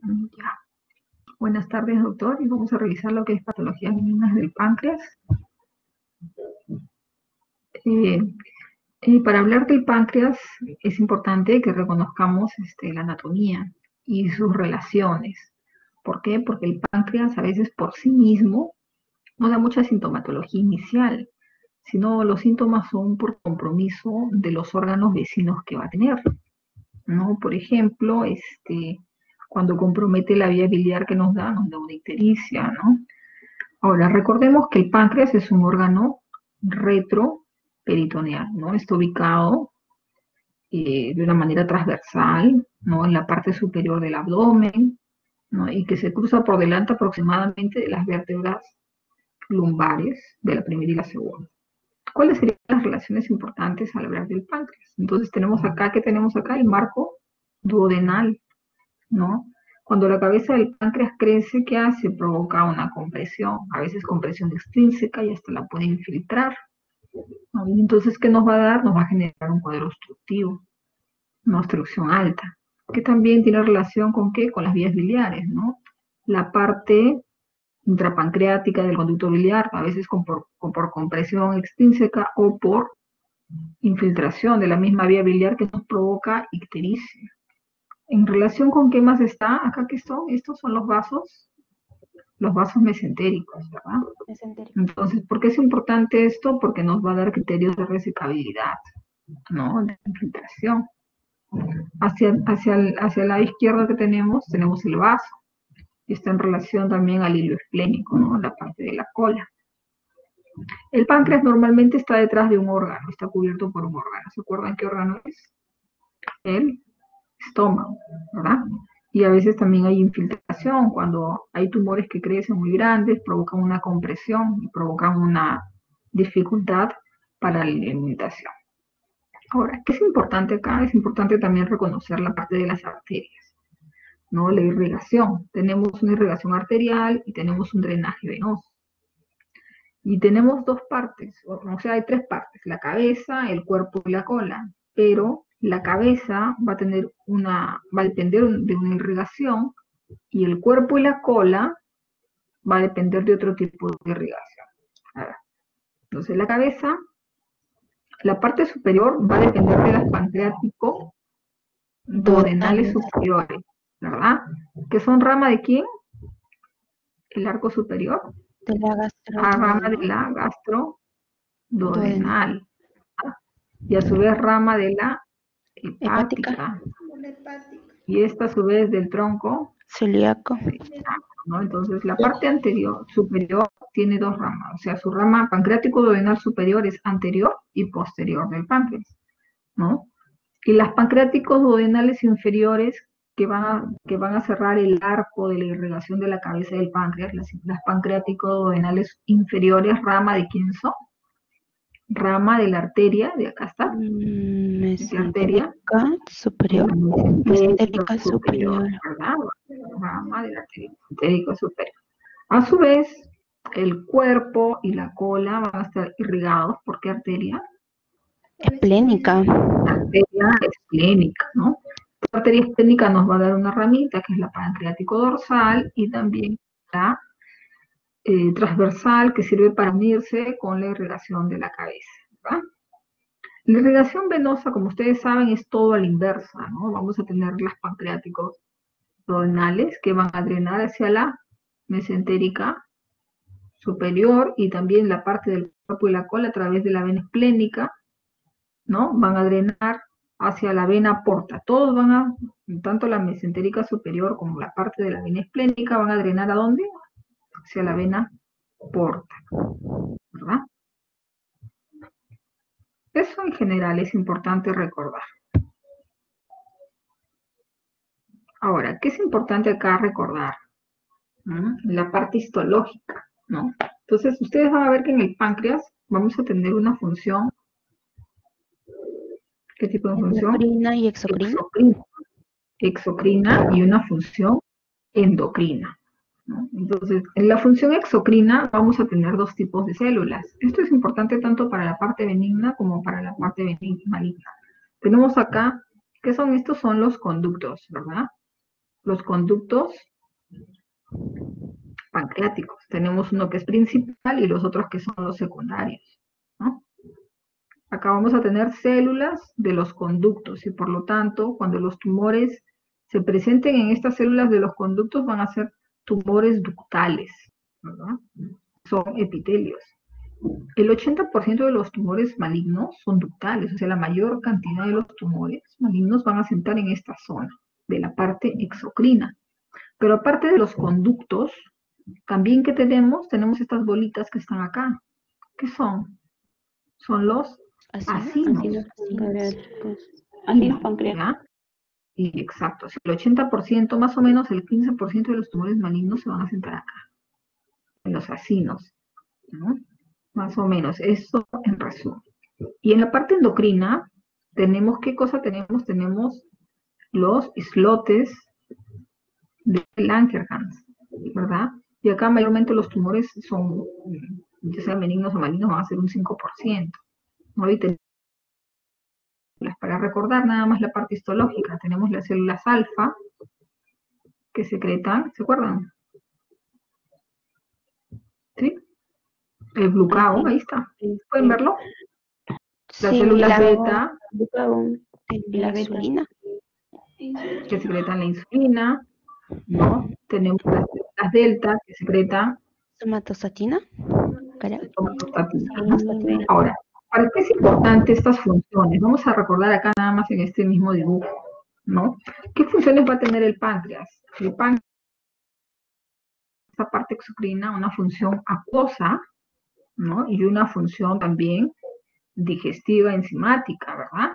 Ya. Buenas tardes, doctor, y vamos a revisar lo que es patologías benignas del páncreas. Eh, para hablar del páncreas es importante que reconozcamos la anatomía y sus relaciones. ¿Por qué? Porque el páncreas a veces por sí mismo no da mucha sintomatología inicial, sino los síntomas son por compromiso de los órganos vecinos que va a tener, ¿no? Por ejemplo, cuando compromete la vía biliar que nos da una ictericia, ¿no? Ahora, recordemos que el páncreas es un órgano retroperitoneal, ¿no? Está ubicado de una manera transversal, ¿no? En la parte superior del abdomen, ¿no? Y que se cruza por delante aproximadamente de las vértebras lumbares de la primera y la segunda. ¿Cuáles serían las relaciones importantes al hablar del páncreas? Entonces tenemos acá, ¿qué tenemos acá? El marco duodenal, ¿no? Cuando la cabeza del páncreas crece, ¿qué hace? Provoca una compresión, a veces compresión extrínseca y hasta la puede infiltrar, ¿no? Y entonces, ¿qué nos va a dar? Nos va a generar un cuadro obstructivo, una obstrucción alta, que también tiene relación con ¿qué? Con las vías biliares, ¿no? La parte intrapancreática del conducto biliar, a veces por compresión extrínseca o por infiltración de la misma vía biliar que nos provoca ictericia. ¿En relación con qué más está? Acá que son, estos son los vasos mesentéricos, ¿verdad? Mesentérico. Entonces, ¿por qué es importante esto? Porque nos va a dar criterios de resecabilidad, ¿no? De infiltración. Hacia el lado izquierdo que tenemos el vaso, y está en relación también al hilo esplénico, ¿no? La parte de la cola. El páncreas normalmente está detrás de un órgano, está cubierto por un órgano. ¿Se acuerdan qué órgano es? El estómago, ¿verdad? Y a veces también hay infiltración, cuando hay tumores que crecen muy grandes, provocan una compresión y provocan una dificultad para la alimentación. Ahora, ¿qué es importante acá? Es importante también reconocer la parte de las arterias, ¿no? La irrigación. Tenemos una irrigación arterial y tenemos un drenaje venoso. Y tenemos dos partes, o sea, hay tres partes, la cabeza, el cuerpo y la cola, pero la cabeza va a depender de una irrigación y el cuerpo y la cola va a depender de otro tipo de irrigación. Entonces la cabeza, la parte superior va a depender de las pancreático duodenales superiores, ¿verdad? ¿Que son rama de quién? El arco superior. De la gastro. Rama de la gastroduodenal. Y a su vez rama de la hepática. Y esta a su vez del tronco celíaco, ¿no? Entonces la parte anterior, superior, tiene dos ramas, o sea, su rama pancreático duodenal superior es anterior y posterior del páncreas, ¿no? Y las pancreáticos duodenales inferiores que van a cerrar el arco de la irrigación de la cabeza del páncreas, las pancreáticos duodenales inferiores, ¿rama de quién son? Rama de la arteria, de acá está, mesentérica superior, mesentérica superior, ¿verdad? Rama de la arteria mesentérica superior. A su vez, el cuerpo y la cola van a estar irrigados. ¿Por qué arteria? esplénica. Arteria esplénica, ¿no? La arteria esplénica nos va a dar una ramita que es la pancreático dorsal y también la transversal que sirve para unirse con la irrigación de la cabeza, ¿verdad? La irrigación venosa, como ustedes saben, es todo a la inversa, ¿no? Vamos a tener las pancreáticos duodenales que van a drenar hacia la mesentérica superior y también la parte del cuerpo y la cola a través de la vena esplénica, ¿no? Van a drenar hacia la vena porta. Todos van a, tanto la mesentérica superior como la parte de la vena esplénica, van a drenar ¿a dónde? Hacia la vena porta, ¿verdad? Eso en general es importante recordar. Ahora, ¿qué es importante acá recordar? La parte histológica, ¿no? Entonces, ustedes van a ver que en el páncreas vamos a tener una función. ¿Qué tipo de función? Endocrina y exocrina. Exocrina y una función endocrina, ¿no? Entonces, en la función exocrina vamos a tener dos tipos de células. Esto es importante tanto para la parte benigna como para la parte maligna. Tenemos acá, ¿qué son estos? Son los conductos, ¿verdad? los conductos pancreáticos. Tenemos uno que es principal y los otros que son los secundarios, ¿no? Acá vamos a tener células de los conductos y por lo tanto, cuando los tumores se presenten en estas células de los conductos, van a ser tumores ductales, ¿verdad? Son epitelios. El 80% de los tumores malignos son ductales, o sea, la mayor cantidad de los tumores malignos van a sentar en esta zona, de la parte exocrina. Pero aparte de los conductos, también que tenemos estas bolitas que están acá. ¿Qué son? Son los acinos. Acinos pancreáticos. ¿Ya? Y exacto, si el 80%, más o menos el 15% de los tumores malignos se van a sentar acá, en los acinos, ¿no? Más o menos, eso en resumen. Y en la parte endocrina, tenemos, ¿qué cosa tenemos? Tenemos los islotes de Langerhans, ¿verdad? Y acá mayormente los tumores son, ya sean benignos o malignos, van a ser un 5%. ¿No? Y para recordar nada más la parte histológica, tenemos las células alfa que secretan, ¿se acuerdan? ¿Sí? El glucagón, ahí está. ¿Pueden verlo? Las Sí, células beta, la insulina. que secretan la insulina, ¿no? Tenemos las células delta, que secretan Somatostatina. somatostatina. Ahora, ¿para qué es importante estas funciones? Vamos a recordar acá nada más en este mismo dibujo, ¿no? ¿Qué funciones va a tener el páncreas? El páncreas, esta parte exocrina, una función acuosa, ¿no? Y una función también digestiva enzimática, ¿verdad?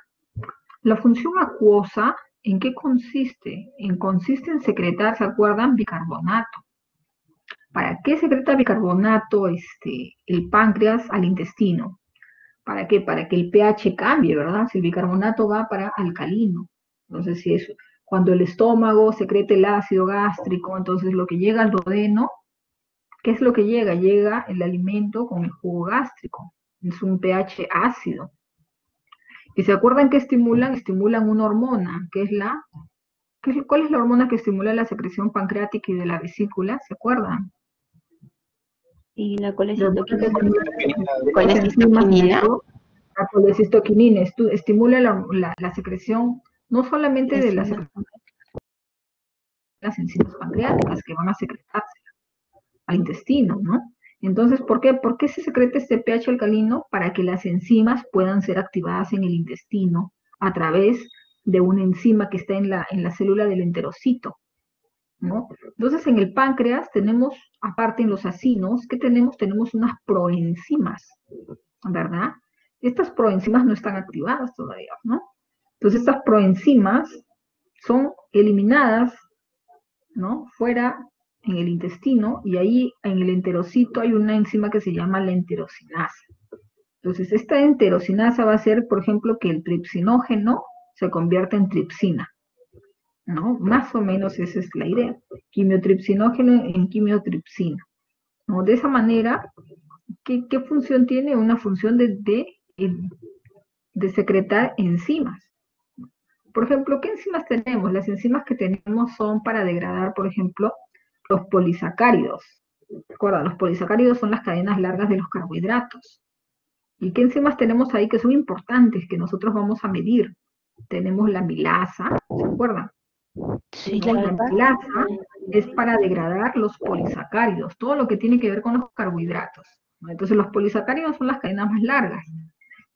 La función acuosa, ¿en qué consiste? Consiste en secretar, ¿se acuerdan? Bicarbonato. ¿Para qué secreta bicarbonato el páncreas al intestino? ¿Para qué? Para que el pH cambie, ¿verdad? Si el bicarbonato va para alcalino. Entonces, si es cuando el estómago secreta el ácido gástrico, entonces lo que llega al duodeno, ¿qué es lo que llega? Llega el alimento con el jugo gástrico. Es un pH ácido. ¿Y se acuerdan que estimulan? Estimulan una hormona, que es ¿cuál es la hormona que estimula la secreción pancreática y de la vesícula? ¿Se acuerdan? Y la colecistoquinina. La colecistoquinina estimula la secreción, no solamente de las enzimas pancreáticas que van a secretarse al intestino, ¿no? Entonces, ¿por qué? ¿Por qué se secreta este pH alcalino? Para que las enzimas puedan ser activadas en el intestino a través de una enzima que está en la célula del enterocito, ¿no? Entonces, en el páncreas tenemos, aparte en los acinos, ¿qué tenemos? Tenemos unas proenzimas, ¿verdad? Estas proenzimas no están activadas todavía, ¿no? Entonces, estas proenzimas son eliminadas, ¿no? Fuera en el intestino, y ahí en el enterocito hay una enzima que se llama la enterocinasa. Entonces, esta enterocinasa va a hacer, por ejemplo, que el tripsinógeno se convierta en tripsina, ¿no? Más o menos esa es la idea. Quimiotripsinógeno en quimiotripsina, ¿no? De esa manera, ¿qué función tiene? Una función de secretar enzimas. Por ejemplo, ¿qué enzimas tenemos? Las enzimas que tenemos son para degradar, por ejemplo, los polisacáridos. Recuerda, los polisacáridos son las cadenas largas de los carbohidratos. ¿Y qué enzimas tenemos ahí que son importantes, que nosotros vamos a medir? Tenemos la amilasa, ¿se acuerdan? Sí, La amilasa es para degradar los polisacáridos, todo lo que tiene que ver con los carbohidratos. Entonces, los polisacáridos son las cadenas más largas.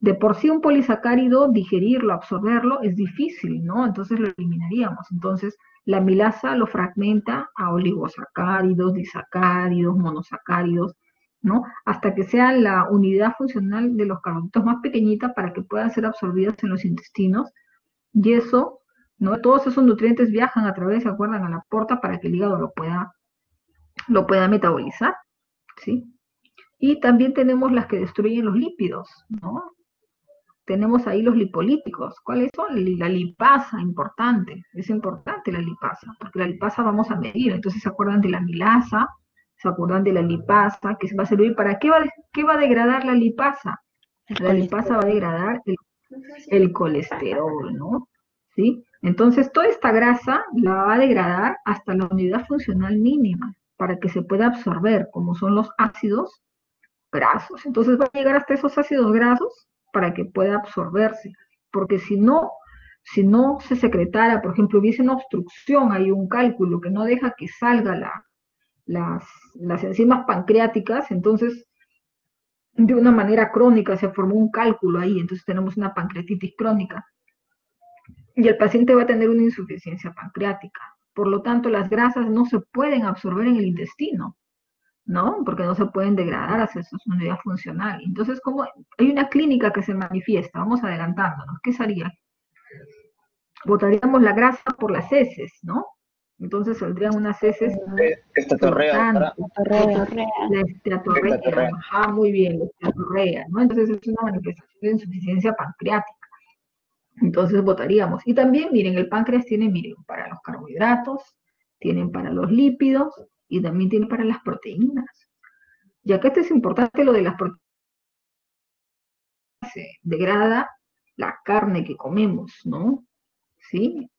De por sí un polisacárido, digerirlo, absorberlo, es difícil, ¿no? Entonces lo eliminaríamos. Entonces, la amilasa lo fragmenta a oligosacáridos, disacáridos, monosacáridos, ¿no? Hasta que sea la unidad funcional de los carbohidratos más pequeñita para que puedan ser absorbidas en los intestinos. Y eso, ¿no? Todos esos nutrientes viajan a través, ¿se acuerdan? A la porta para que el hígado lo pueda metabolizar, ¿sí? Y también tenemos las que destruyen los lípidos, ¿no? Tenemos ahí los lipolíticos. ¿Cuáles son? La lipasa, importante. Es importante la lipasa, porque la lipasa vamos a medir. Entonces, ¿se acuerdan de la amilasa? ¿Se acuerdan de la lipasa? ¿Que va a servir para qué va a degradar la lipasa? La lipasa va a degradar el colesterol, ¿no? ¿Sí? Entonces, toda esta grasa la va a degradar hasta la unidad funcional mínima para que se pueda absorber, como son los ácidos grasos. Entonces, va a llegar hasta esos ácidos grasos para que pueda absorberse, porque si no se secretara, por ejemplo, hubiese una obstrucción, hay un cálculo que no deja que salga las enzimas pancreáticas, entonces de una manera crónica se formó un cálculo ahí, entonces tenemos una pancreatitis crónica y el paciente va a tener una insuficiencia pancreática. Por lo tanto, las grasas no se pueden absorber en el intestino, ¿no? Porque no se pueden degradar hacia su unidad funcional. Entonces, como hay una clínica que se manifiesta, vamos adelantándonos, ¿qué sería? Botaríamos la grasa por las heces, ¿no? Entonces saldrían unas heces Esta torrea, flotantes, Torrea. la esteatorrea, ajá, muy bien, la esteatorrea, ¿no? Entonces es una manifestación de insuficiencia pancreática. Entonces votaríamos. Y también, miren, el páncreas tiene, miren, para los carbohidratos, tienen para los lípidos y también tiene para las proteínas. Ya que esto es importante, lo de las proteínas se degrada la carne que comemos, ¿no? ¿Sí?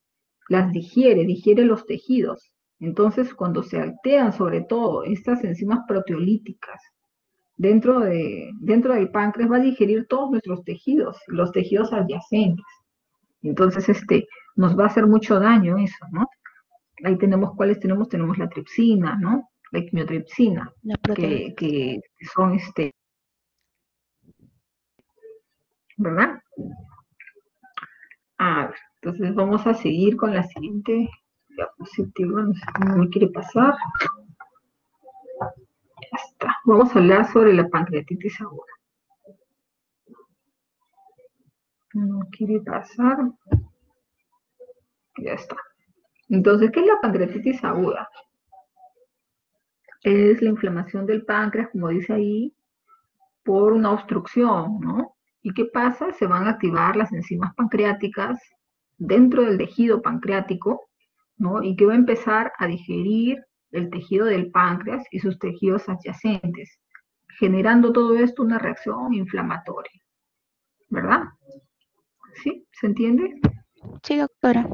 Las digiere los tejidos. Entonces, cuando se alteran sobre todo estas enzimas proteolíticas dentro del páncreas, va a digerir todos nuestros tejidos, los tejidos adyacentes. Entonces, nos va a hacer mucho daño eso, ¿no? Ahí tenemos, ¿cuáles tenemos? Tenemos la tripsina, ¿no? La quimiotripsina, La proteína. que son, ¿verdad? A ver, entonces vamos a seguir con la siguiente diapositiva, no sé cómo me quiere pasar. Ya está. Vamos a hablar sobre la pancreatitis aguda. No quiere pasar. Ya está. Entonces, ¿qué es la pancreatitis aguda? Es la inflamación del páncreas, como dice ahí, por una obstrucción, ¿no? ¿Y qué pasa? Se van a activar las enzimas pancreáticas dentro del tejido pancreático, ¿no? Y que va a empezar a digerir el tejido del páncreas y sus tejidos adyacentes, generando todo esto una reacción inflamatoria, ¿verdad? ¿Sí? ¿Se entiende? Sí, doctora.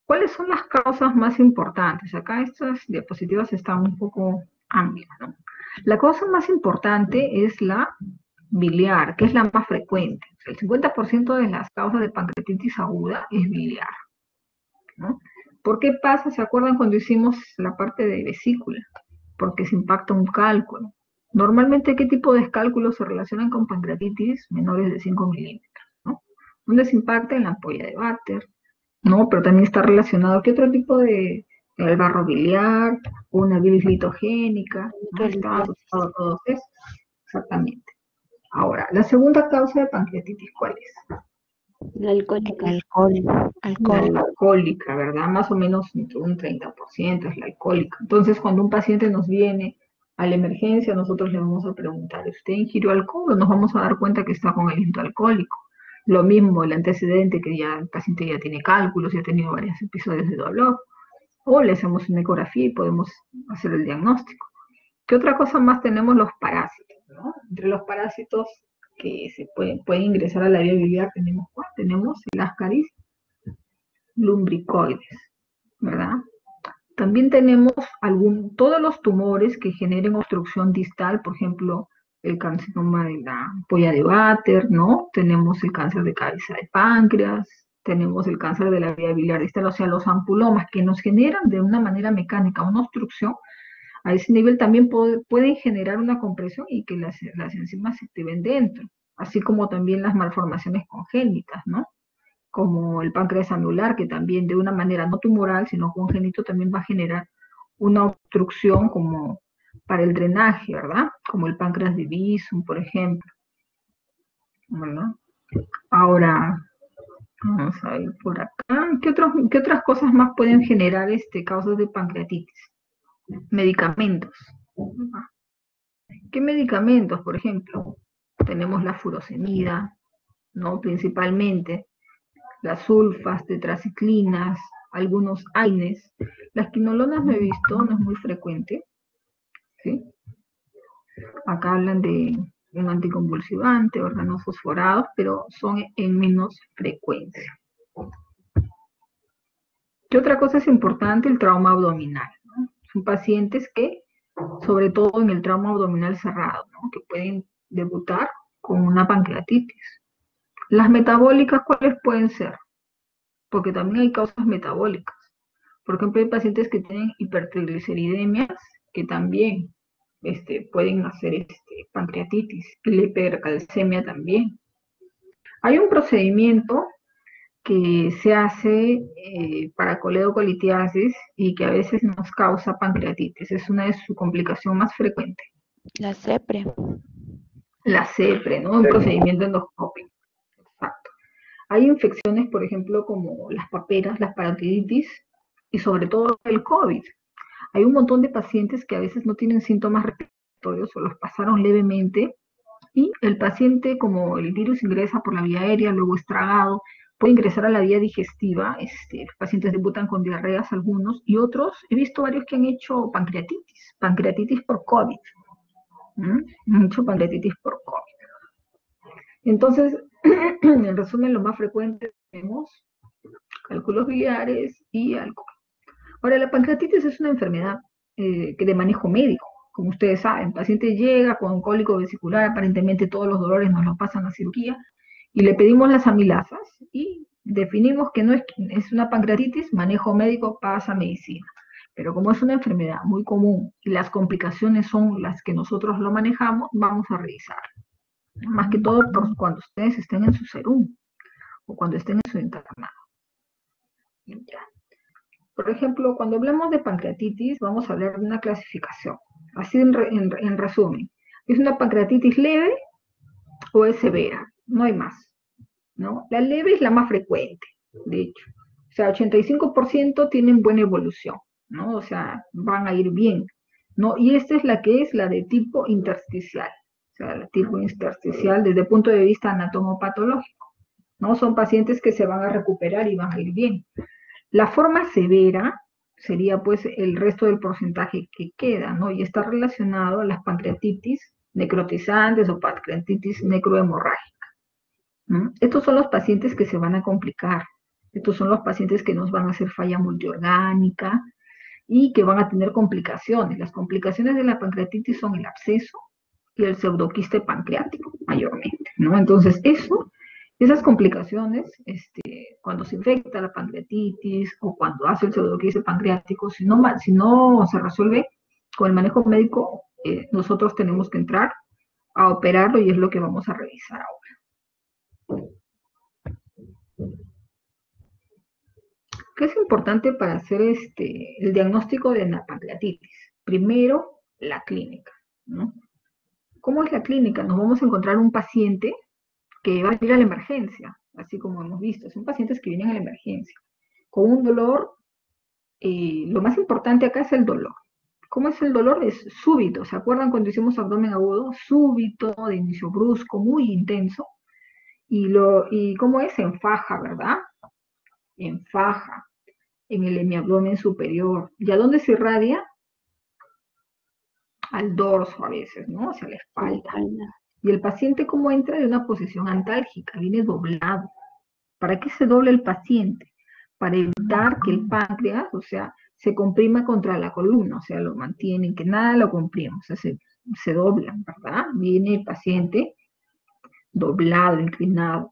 ¿Cuáles son las causas más importantes? Acá estas diapositivas están un poco amplias, ¿no? La causa más importante es la biliar, que es la más frecuente. El 50% de las causas de pancreatitis aguda es biliar, ¿no? ¿Por qué pasa? ¿Se acuerdan cuando hicimos la parte de vesícula? Porque se impacta un cálculo. Normalmente, ¿qué tipo de cálculos se relacionan con pancreatitis menores de 5 milímetros? ¿No? ¿Dónde se impacta? En la ampolla de Bater, ¿no? Pero también está relacionado, ¿qué otro tipo de el barro biliar, una bilis litogénica, ¿no? Está asociado a todos estos, exactamente. Ahora, la segunda causa de pancreatitis, ¿cuál es? La alcohólica. Alcohol. La alcohólica, ¿verdad? Más o menos entre un 30% es la alcohólica. Entonces, cuando un paciente nos viene a la emergencia, nosotros le vamos a preguntar, ¿usted ingirió alcohol? O nos vamos a dar cuenta que está con aliento alcohólico. Lo mismo, el antecedente que ya el paciente ya tiene cálculos, ya ha tenido varios episodios de dolor. O le hacemos una ecografía y podemos hacer el diagnóstico. ¿Qué otra cosa más tenemos? Los parásitos, ¿no? Entre los parásitos que se pueden ingresar a la vía biliar tenemos, ¿cuál? Tenemos el Ascaris lumbricoides, ¿verdad? También tenemos todos los tumores que generen obstrucción distal, por ejemplo, el carcinoma de la ampolla de Bater, ¿no? Tenemos el cáncer de cabeza de páncreas, tenemos el cáncer de la vía biliar distal, o sea, los ampulomas que nos generan de una manera mecánica una obstrucción, a ese nivel también pueden generar una compresión y que las enzimas se activen dentro, así como también las malformaciones congénitas, ¿no? Como el páncreas anular, que también de una manera no tumoral, sino congénito, también va a generar una obstrucción como para el drenaje, ¿verdad? Como el páncreas de Bisum, por ejemplo, ¿verdad? Ahora, vamos a ir por acá. ¿Qué otras cosas más pueden generar causas de pancreatitis? Medicamentos. ¿Qué medicamentos, por ejemplo? Tenemos la furosemida, ¿no? Principalmente. Las sulfas, tetraciclinas, algunos AINES. Las quinolonas no he visto, no es muy frecuente, ¿sí? Acá hablan de un anticonvulsivante, órganos fosforados, pero son en menos frecuencia. ¿Qué otra cosa es importante? El trauma abdominal, ¿no? Son pacientes que, sobre todo en el trauma abdominal cerrado, ¿no? Que pueden debutar con una pancreatitis. Las metabólicas, ¿cuáles pueden ser? Porque también hay causas metabólicas. Por ejemplo, hay pacientes que tienen hipertrigliceridemias que también pueden hacer pancreatitis, y la hipercalcemia también. Hay un procedimiento que se hace para coledocolitiasis y que a veces nos causa pancreatitis. Es una de sus complicaciones más frecuentes. La CEPRE. La CEPRE, ¿no? Un procedimiento endoscópico. Exacto. Hay infecciones, por ejemplo, como las paperas, las parotiditis y sobre todo el COVID. Hay un montón de pacientes que a veces no tienen síntomas respiratorios o los pasaron levemente y el paciente, como el virus ingresa por la vía aérea, luego es tragado, puede ingresar a la vía digestiva. Los pacientes debutan con diarreas algunos y otros, he visto varios que han hecho pancreatitis por COVID. Han hecho pancreatitis por COVID. Entonces, en resumen, lo más frecuente tenemos cálculos biliares y alcohol. Ahora, la pancreatitis es una enfermedad que de manejo médico, como ustedes saben. El paciente llega con cólico vesicular, aparentemente todos los dolores nos los pasan a cirugía, y le pedimos las amilasas y definimos que no es una pancreatitis, manejo médico pasa medicina. Pero como es una enfermedad muy común y las complicaciones son las que nosotros lo manejamos, vamos a revisar. Más que todo cuando ustedes estén en su serum o cuando estén en su internado. Ya. Por ejemplo, cuando hablamos de pancreatitis, vamos a hablar de una clasificación. Así en resumen, ¿es una pancreatitis leve o es severa? No hay más, ¿no? La leve es la más frecuente, de hecho. O sea, 85% tienen buena evolución, ¿no? O sea, van a ir bien, ¿no? Y esta es la de tipo intersticial. O sea, la tipo intersticial desde el punto de vista anatomopatológico, ¿no? Son pacientes que se van a recuperar y van a ir bien. La forma severa sería pues el resto del porcentaje que queda, ¿no? Y está relacionado a las pancreatitis necrotizantes o pancreatitis necrohemorrágica, ¿no? Estos son los pacientes que se van a complicar. Estos son los pacientes que nos van a hacer falla multiorgánica y que van a tener complicaciones. Las complicaciones de la pancreatitis son el absceso y el pseudoquiste pancreático, mayormente, ¿no? Entonces, esas complicaciones, cuando se infecta la pancreatitis o cuando hace el pseudoquiste pancreático, si no se resuelve con el manejo médico, nosotros tenemos que entrar a operarlo y es lo que vamos a revisar ahora. ¿Qué es importante para hacer el diagnóstico de la pancreatitis? Primero, la clínica, ¿no? ¿Cómo es la clínica? Nos vamos a encontrar un paciente que va a ir a la emergencia, así como hemos visto. Son pacientes que vienen a la emergencia con un dolor. Lo más importante acá es el dolor. ¿Cómo es el dolor? Es súbito. ¿Se acuerdan cuando hicimos abdomen agudo? Súbito, de inicio brusco, muy intenso. ¿Y cómo es? En faja, ¿verdad? En faja, en el hemiabdomen superior. ¿Y a dónde se irradia? Al dorso a veces, ¿no? Hacia la espalda. Y el paciente, ¿cómo entra? De una posición antálgica, viene doblado. ¿Para qué se dobla el paciente? Para evitar que el páncreas, o sea, se comprima contra la columna, o sea, lo mantienen, que nada lo comprima, o sea, se dobla, ¿verdad? Viene el paciente doblado, inclinado.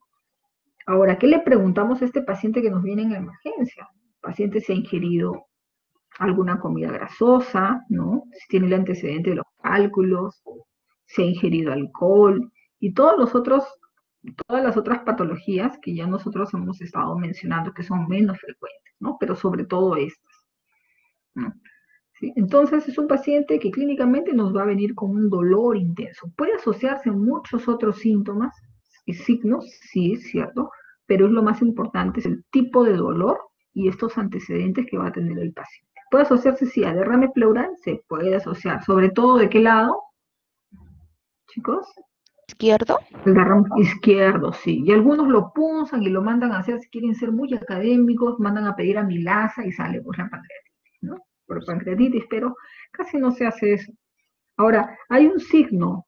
Ahora, ¿qué le preguntamos a este paciente que nos viene en emergencia? El paciente se ha ingerido alguna comida grasosa, ¿no? Si tiene el antecedente de los cálculos, se ha ingerido alcohol y todas las otras patologías que ya nosotros hemos estado mencionando que son menos frecuentes, ¿no? Pero sobre todo estas, ¿no? ¿Sí? Entonces es un paciente que clínicamente nos va a venir con un dolor intenso. Puede asociarse a muchos otros síntomas y signos, sí, es cierto, pero es lo más importante, es el tipo de dolor y estos antecedentes que va a tener el paciente. Puede asociarse, sí, a derrame pleural, se puede asociar, sobre todo, ¿de qué lado, chicos? ¿Izquierdo? El derrame izquierdo, sí. Y algunos lo punzan y lo mandan a hacer, si quieren ser muy académicos, mandan a pedir amilasa y sale pues la pancreatitis, ¿no? Por pancreatitis, pero casi no se hace eso. Ahora, hay signos.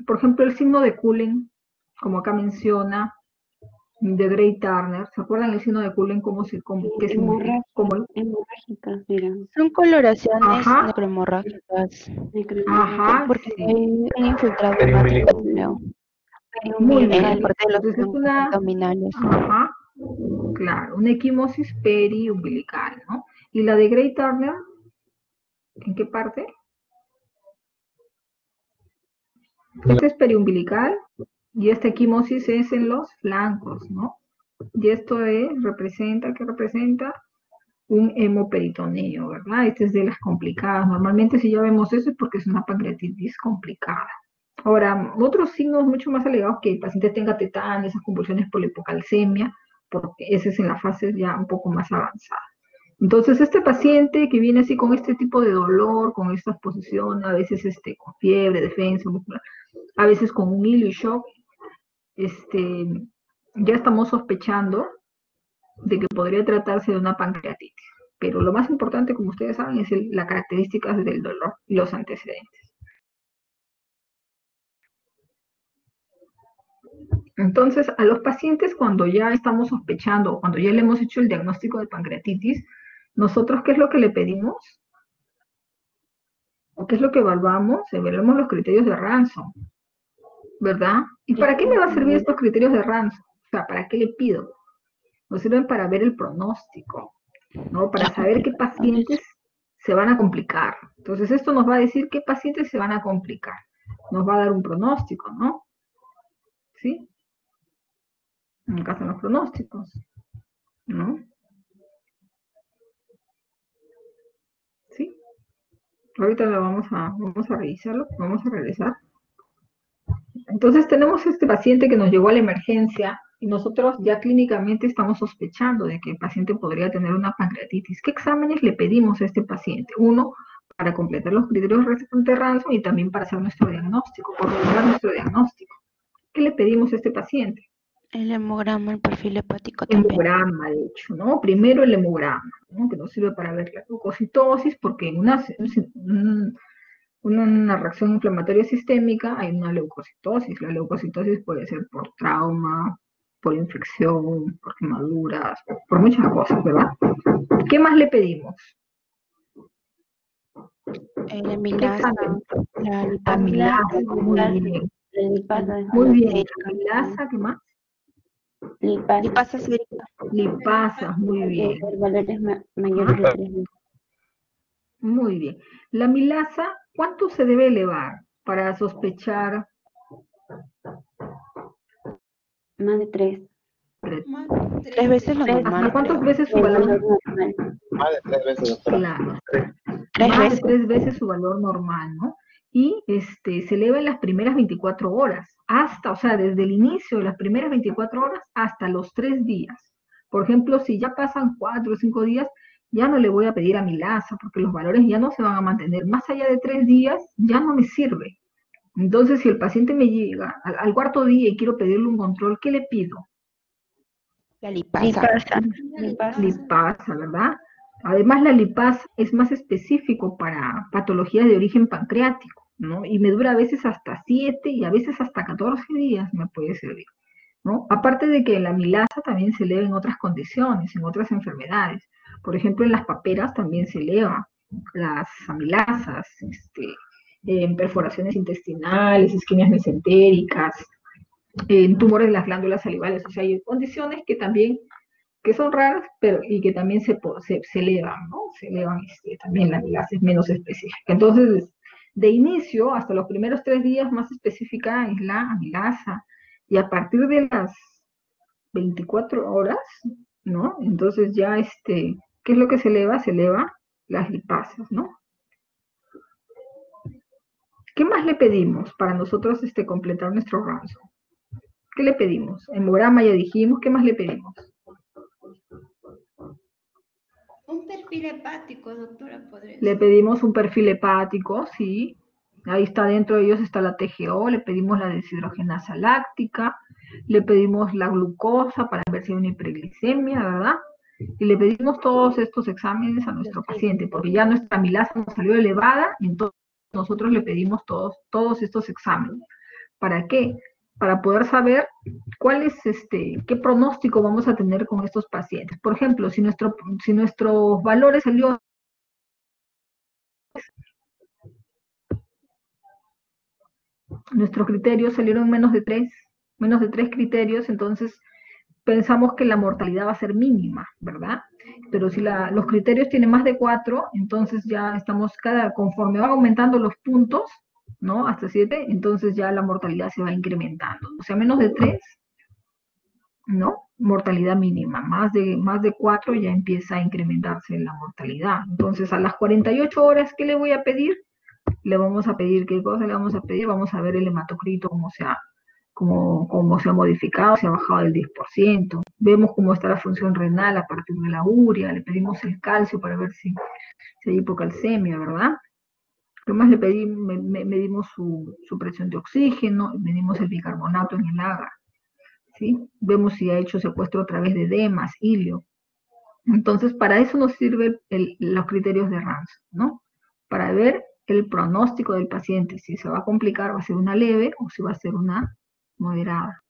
Por ejemplo, el signo de Cullen, como acá menciona, de Gray-Turner. ¿Se acuerdan el signo de Cullen qué significa? Hemorrágicas, mira. Son coloraciones Ajá. necromorrágicas. Ajá, Porque sí. hay infiltrado Periumbilical. hemático Muy en bien. parte de los Entonces es troncos una, abdominales. ajá, claro, una equimosis periumbilical, ¿no? Y la de Gray-Turner, ¿en qué parte? Esta es periumbilical y esta equimosis es en los flancos, ¿no? Y esto ¿qué representa? Un hemoperitoneo, ¿verdad? Este es de las complicadas. Normalmente si ya vemos eso es porque es una pancreatitis complicada. Ahora, otros signos mucho más alegados que el paciente tenga tetania, esas convulsiones por la hipocalcemia, porque ese es en la fase ya un poco más avanzada. Entonces, este paciente que viene así con este tipo de dolor, con esta exposición, a veces con fiebre, defensa muscular, a veces con un hilo y shock, ya estamos sospechando de que podría tratarse de una pancreatitis. Pero lo más importante, como ustedes saben, es las características del dolor y los antecedentes. Entonces, a los pacientes cuando ya estamos sospechando, cuando ya le hemos hecho el diagnóstico de pancreatitis, nosotros, ¿qué es lo que le pedimos? ¿O qué es lo que evaluamos? Evaluamos los criterios de Ransom, ¿verdad? ¿Y para qué me va a servir estos criterios de Ransom? O sea, ¿para qué le pido? Nos sirven para ver el pronóstico, ¿no? Para saber qué pacientes se van a complicar. Entonces, esto nos va a decir qué pacientes se van a complicar. Nos va a dar un pronóstico, ¿no? ¿Sí? En caso de los pronósticos, ¿no? ¿Sí? Ahorita vamos a revisarlo, vamos a regresar. Entonces tenemos este paciente que nos llegó a la emergencia y nosotros ya clínicamente estamos sospechando de que el paciente podría tener una pancreatitis. ¿Qué exámenes le pedimos a este paciente? Uno, para completar los criterios de Ransom y también para hacer nuestro diagnóstico, corroborar nuestro diagnóstico. ¿Qué le pedimos a este paciente? El hemograma, el perfil hepático también. Hemograma, de hecho, ¿no? Primero el hemograma, ¿no? Que nos sirve para ver la glucositosis, porque en una reacción inflamatoria sistémica hay una leucocitosis. La leucocitosis puede ser por trauma, por infección, por quemaduras, por muchas cosas, ¿verdad? ¿Qué más le pedimos? El amilasa, la Amilasa, muy bien. Muy bien. Amilasa, ¿qué más? lipasa sérica. Lipasa, muy bien. Valores mayores de 3.000. Muy bien. La amilasa, ¿cuánto se debe elevar para sospechar? Más de 3. 3 veces lo normal. ¿Hasta cuántas creo. veces su valor? Más de 3 veces, doctora. Claro. 3 Más veces. de 3 veces su valor normal, ¿no? Y se eleva en las primeras 24 horas, o sea, desde el inicio de las primeras 24 horas hasta los 3 días. Por ejemplo, si ya pasan 4 o 5 días, ya no le voy a pedir amilasa, porque los valores ya no se van a mantener. Más allá de 3 días, ya no me sirve. Entonces, si el paciente me llega al cuarto día y quiero pedirle un control, ¿qué le pido? La lipasa. Lipasa, ¿verdad? Además, la lipasa es más específico para patologías de origen pancreático, ¿no? Y me dura a veces hasta 7 y a veces hasta 14 días me puede servir, ¿no? Aparte de que la amilasa también se eleva en otras condiciones, en otras enfermedades. Por ejemplo, en las paperas también se eleva las amilasas, en perforaciones intestinales, isquemias mesentéricas, en tumores de las glándulas salivales. O sea, hay condiciones que son raras, pero y que también se elevan, ¿no? Se elevan también la amilasa es menos específica. Entonces, de inicio, hasta los primeros 3 días más específica es la amilasa, y a partir de las 24 horas, ¿no? Entonces ya, ¿qué es lo que se eleva? Se eleva las lipasas, ¿no? ¿Qué más le pedimos para nosotros completar nuestro ransom? ¿Qué le pedimos? Hemograma ya dijimos, ¿qué más le pedimos? Un perfil hepático, doctora, podría Le ser. pedimos un perfil hepático, sí. Ahí está, dentro de ellos está la TGO, le pedimos la deshidrogenasa láctica, le pedimos la glucosa para ver si hay una hiperglicemia, ¿verdad? Y le pedimos todos estos exámenes a nuestro paciente, porque ya nuestra amilasa nos salió elevada, y entonces nosotros le pedimos todos estos exámenes. ¿Para qué? para poder saber cuál es qué pronóstico vamos a tener con estos pacientes. Por ejemplo, si nuestros valores salió nuestros criterios salieron menos de 3 criterios, entonces pensamos que la mortalidad va a ser mínima, ¿verdad? Pero si los criterios tienen más de 4, entonces ya estamos conforme van aumentando los puntos, ¿no? Hasta 7, entonces ya la mortalidad se va incrementando. O sea, menos de 3, ¿no? Mortalidad mínima. Más de 4 ya empieza a incrementarse la mortalidad. Entonces, a las 48 horas, ¿qué le voy a pedir? Le vamos a pedir, ¿qué cosa le vamos a pedir? Vamos a ver el hematocrito, cómo se ha modificado, se ha bajado del 10%. Vemos cómo está la función renal a partir de la urea, le pedimos el calcio para ver si hay hipocalcemia, ¿verdad? Además medimos su presión de oxígeno, medimos el bicarbonato en el agar, ¿sí? Vemos si ha hecho secuestro a través de edemas, hilio. Entonces, para eso nos sirven los criterios de Ramsay, ¿no? Para ver el pronóstico del paciente, si se va a complicar, va a ser una leve o si va a ser una moderada.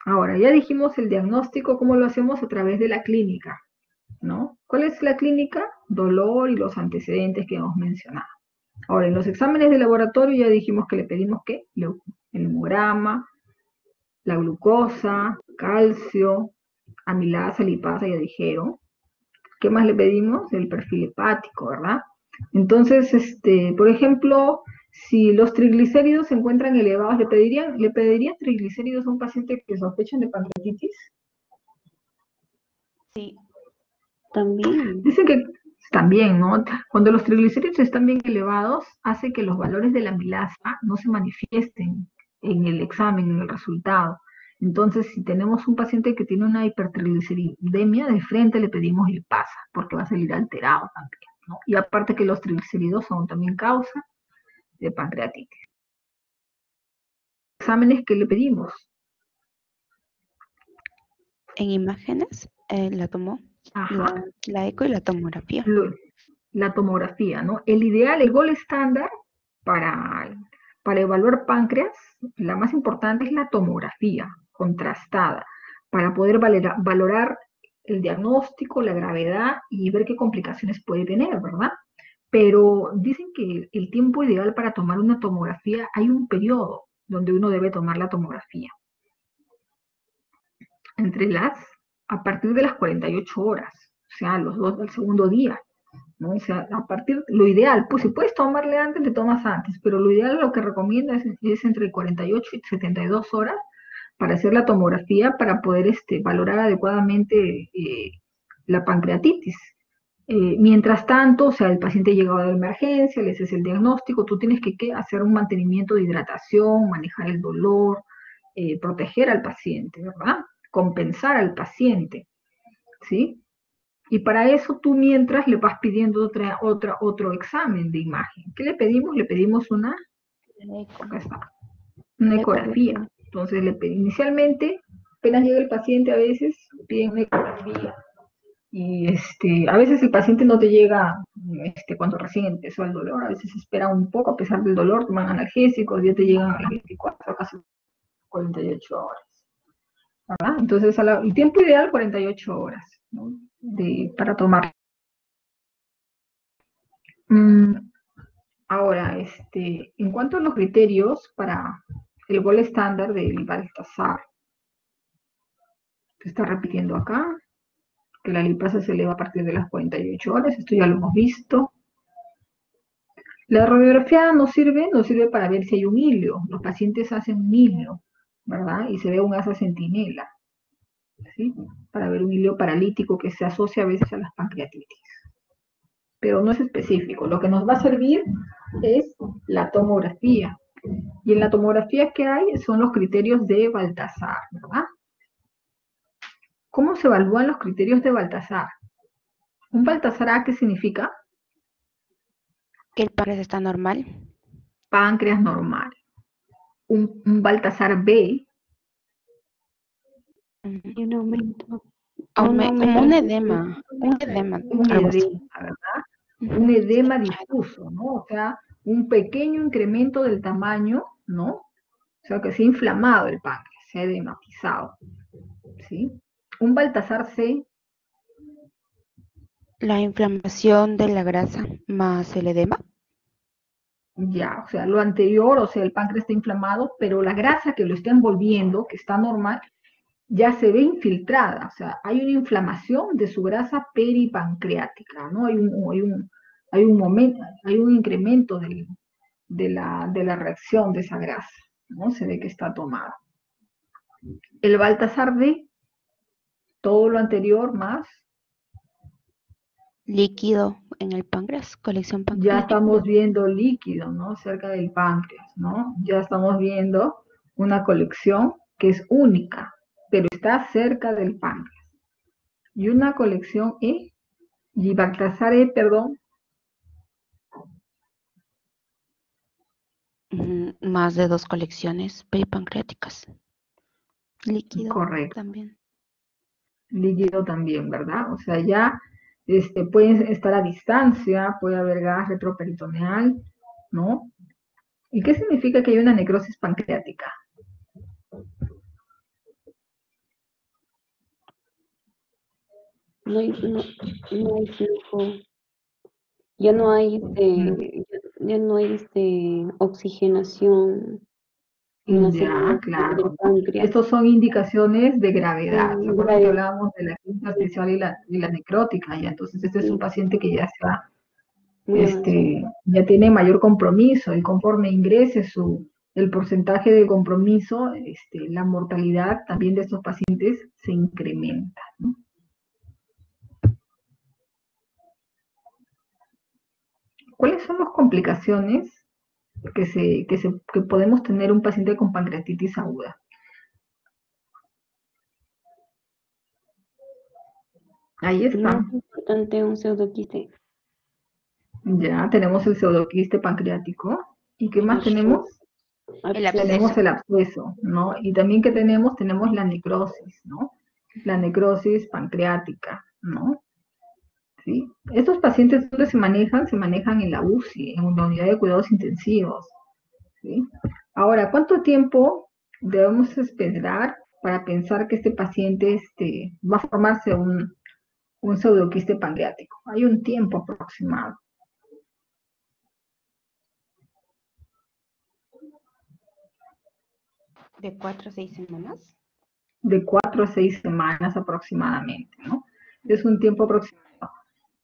Ahora, ya dijimos el diagnóstico, ¿cómo lo hacemos? A través de la clínica, ¿no? ¿Cuál es la clínica? Dolor y los antecedentes que hemos mencionado. Ahora, en los exámenes de laboratorio ya dijimos que le pedimos ¿qué? El hemograma, la glucosa, calcio, amilasa, lipasa, ya dijeron. ¿Qué más le pedimos? El perfil hepático, ¿verdad? Entonces, por ejemplo, si los triglicéridos se encuentran elevados, ¿le pedirían triglicéridos a un paciente que sospechan de pancreatitis? Sí. También. Dicen que también, ¿no? Cuando los triglicéridos están bien elevados, hace que los valores de la amilasa no se manifiesten en el examen, en el resultado. Entonces, si tenemos un paciente que tiene una hipertrigliceridemia, de frente le pedimos lipasa, porque va a salir alterado también, ¿no? Y aparte que los triglicéridos son también causa de pancreatitis. Exámenes que le pedimos. En imágenes, la tomó, Ajá. la eco y la tomografía. La tomografía, ¿no? El ideal, el gol estándar para evaluar páncreas, la más importante es la tomografía contrastada, para poder valorar el diagnóstico, la gravedad y ver qué complicaciones puede tener, ¿verdad? Pero dicen que el tiempo ideal para tomar una tomografía, hay un periodo donde uno debe tomar la tomografía. A partir de las 48 horas, o sea, los 2 del segundo día, ¿no? O sea, lo ideal, pues si puedes tomarle antes, le tomas antes, pero lo ideal, lo que recomienda es entre 48 y 72 horas para hacer la tomografía, para poder valorar adecuadamente la pancreatitis. Mientras tanto, o sea, el paciente llegaba de emergencia, le haces el diagnóstico, tú tienes que hacer un mantenimiento de hidratación, manejar el dolor, proteger al paciente, ¿verdad? Compensar al paciente, ¿sí? Y para eso tú mientras le vas pidiendo otro examen de imagen. ¿Qué le pedimos? Le pedimos una ecografía. Entonces, inicialmente, apenas llega el paciente, a veces piden una ecografía. Y a veces el paciente no te llega cuando recién empezó el dolor, a veces espera un poco a pesar del dolor, toman analgésicos, ya te llegan a las 24, casi 48 horas. ¿Verdad? Entonces, el tiempo ideal, 48 horas, ¿no? Para tomar. Ahora, en cuanto a los criterios para el gol estándar del Baltasar, se está repitiendo acá, que la lipasa se eleva a partir de las 48 horas, esto ya lo hemos visto. La radiografía nos sirve para ver si hay un hilio. Los pacientes hacen un hilio, ¿verdad? Y se ve un asa centinela, ¿sí? Para ver un hilio paralítico que se asocia a veces a las pancreatitis. Pero no es específico. Lo que nos va a servir es la tomografía. Y en la tomografía que hay son los criterios de Baltasar, ¿verdad? ¿Cómo se evalúan los criterios de Baltasar? ¿Un Baltasar A qué significa? Que el páncreas está normal. Páncreas normal. Un Baltasar B. Y un aumento. Como un edema. Un edema. ¿Verdad? Un edema difuso, ¿no? O sea, un pequeño incremento del tamaño, ¿no? O sea, que se ha inflamado el páncreas, se ha edematizado, ¿sí? Un Baltasar C, La inflamación de la grasa más el edema. ya, o sea, lo anterior, o sea, el páncreas está inflamado, pero la grasa que lo está envolviendo, que está normal, ya se ve infiltrada, o sea, hay una inflamación de su grasa peripancreática, ¿no? Hay un incremento de la reacción de esa grasa, ¿no? Se ve que está tomada. El Baltasar D, todo lo anterior más, Líquido en el páncreas, colección ya pancreática. estamos viendo líquido, ¿no? Cerca del páncreas, ¿no? Ya estamos viendo una colección que es única, pero está cerca del páncreas. Y una colección E, y Baltasar E, perdón, Más de 2 colecciones peripancreáticas. Líquido correcto, también. líquido también, ¿verdad? O sea, ya pueden estar a distancia, puede haber gas retroperitoneal, ¿no? ¿Y qué significa que hay una necrosis pancreática? No hay, no hay flujo. Ya no hay ya no hay oxigenación en las Ya, células del claro. páncreas. Estos son indicaciones de gravedad. ¿Se acuerdan que Grave. hablábamos de la intersticial y la necrótica? Ya, entonces este es un Sí, paciente que ya está, muy avanzado. ya tiene mayor compromiso y conforme ingrese el porcentaje de compromiso, la mortalidad también de estos pacientes se incrementa, ¿no? ¿Cuáles son las complicaciones que podemos tener un paciente con pancreatitis aguda? Ahí Lo más está. importante, un pseudoquiste. Ya tenemos el pseudoquiste pancreático. ¿Y qué más Y tenemos? El absceso. Tenemos absceso. el absceso, ¿no? Y también que tenemos la necrosis, ¿no? La necrosis pancreática, ¿no? ¿Sí? Estos pacientes donde se manejan en la UCI, en una unidad de cuidados intensivos, ¿sí? Ahora, ¿cuánto tiempo debemos esperar para pensar que este paciente va a formarse un pseudoquiste pancreático? Hay un tiempo aproximado. De 4 a 6 semanas. De 4 a 6 semanas aproximadamente, ¿no? Es un tiempo aproximado.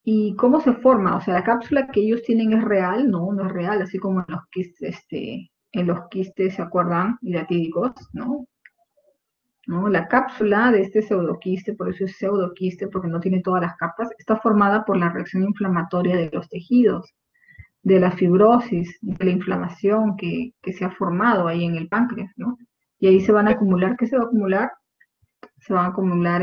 ¿Y cómo se forma? O sea, la cápsula que ellos tienen es real, no, no es real, así como en los quistes, ¿se acuerdan? Hidatídicos, ¿no? ¿No? La cápsula de este pseudoquiste, por eso es pseudoquiste, porque no tiene todas las capas, está formada por la reacción inflamatoria de los tejidos, de la fibrosis, de la inflamación que se ha formado ahí en el páncreas, ¿no? Y ahí se van a acumular, ¿qué se va a acumular? Se van a acumular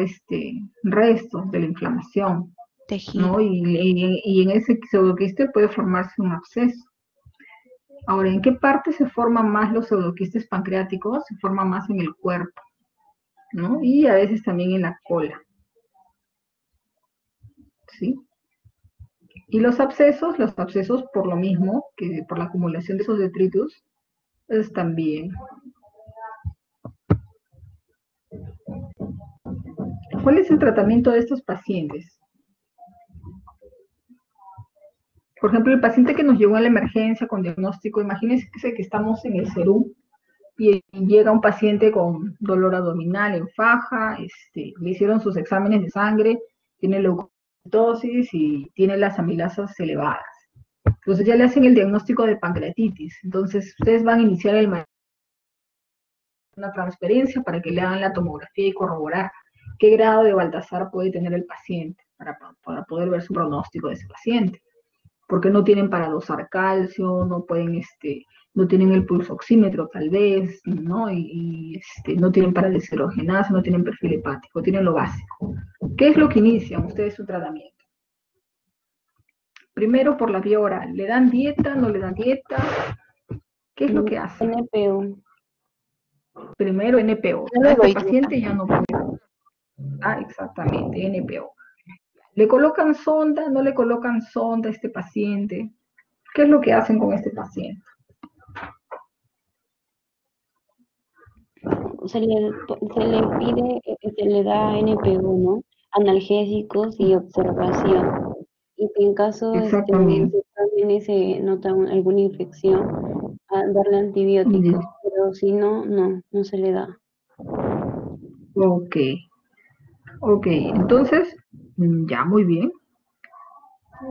restos de la inflamación, Tejido. ¿no? Y en ese pseudoquiste puede formarse un absceso. Ahora, ¿en qué parte se forman más los pseudoquistes pancreáticos? Se forma más en el cuerpo, ¿no? Y a veces también en la cola, ¿sí? Y los abscesos por lo mismo, que por la acumulación de esos detritus, pues también. ¿Cuál es el tratamiento de estos pacientes? Por ejemplo, el paciente que nos llegó a la emergencia con diagnóstico, imagínense que estamos en el SERUM y llega un paciente con dolor abdominal en faja, le hicieron sus exámenes de sangre, tiene leucocitosis y tiene las amilasas elevadas. Entonces ya le hacen el diagnóstico de pancreatitis. Entonces ustedes van a iniciar una transferencia para que le hagan la tomografía y corroborar qué grado de Baltasar puede tener el paciente para poder ver su pronóstico de ese paciente. Porque no tienen para dosar calcio, no pueden, no tienen el pulsoxímetro tal vez, ¿no? No tienen para desherogenasa, no tienen perfil hepático, tienen lo básico. ¿Qué es lo que inician ustedes su tratamiento? Primero por la vía oral, ¿le dan dieta, no le dan dieta? ¿Qué es lo que hacen? NPO. Primero NPO, Yo a le este doy dieta. paciente ya no puede. Ah, exactamente, NPO. ¿Le colocan sonda, no le colocan sonda a este paciente? ¿Qué es lo que hacen con este paciente? se le pide, se le da NPO, ¿no? Analgésicos y observación. Y que en caso en Exactamente. sus exámenes se nota alguna infección, darle Ya. antibióticos, pero si no, no se le da. Ok, ok. Entonces, ya, muy bien.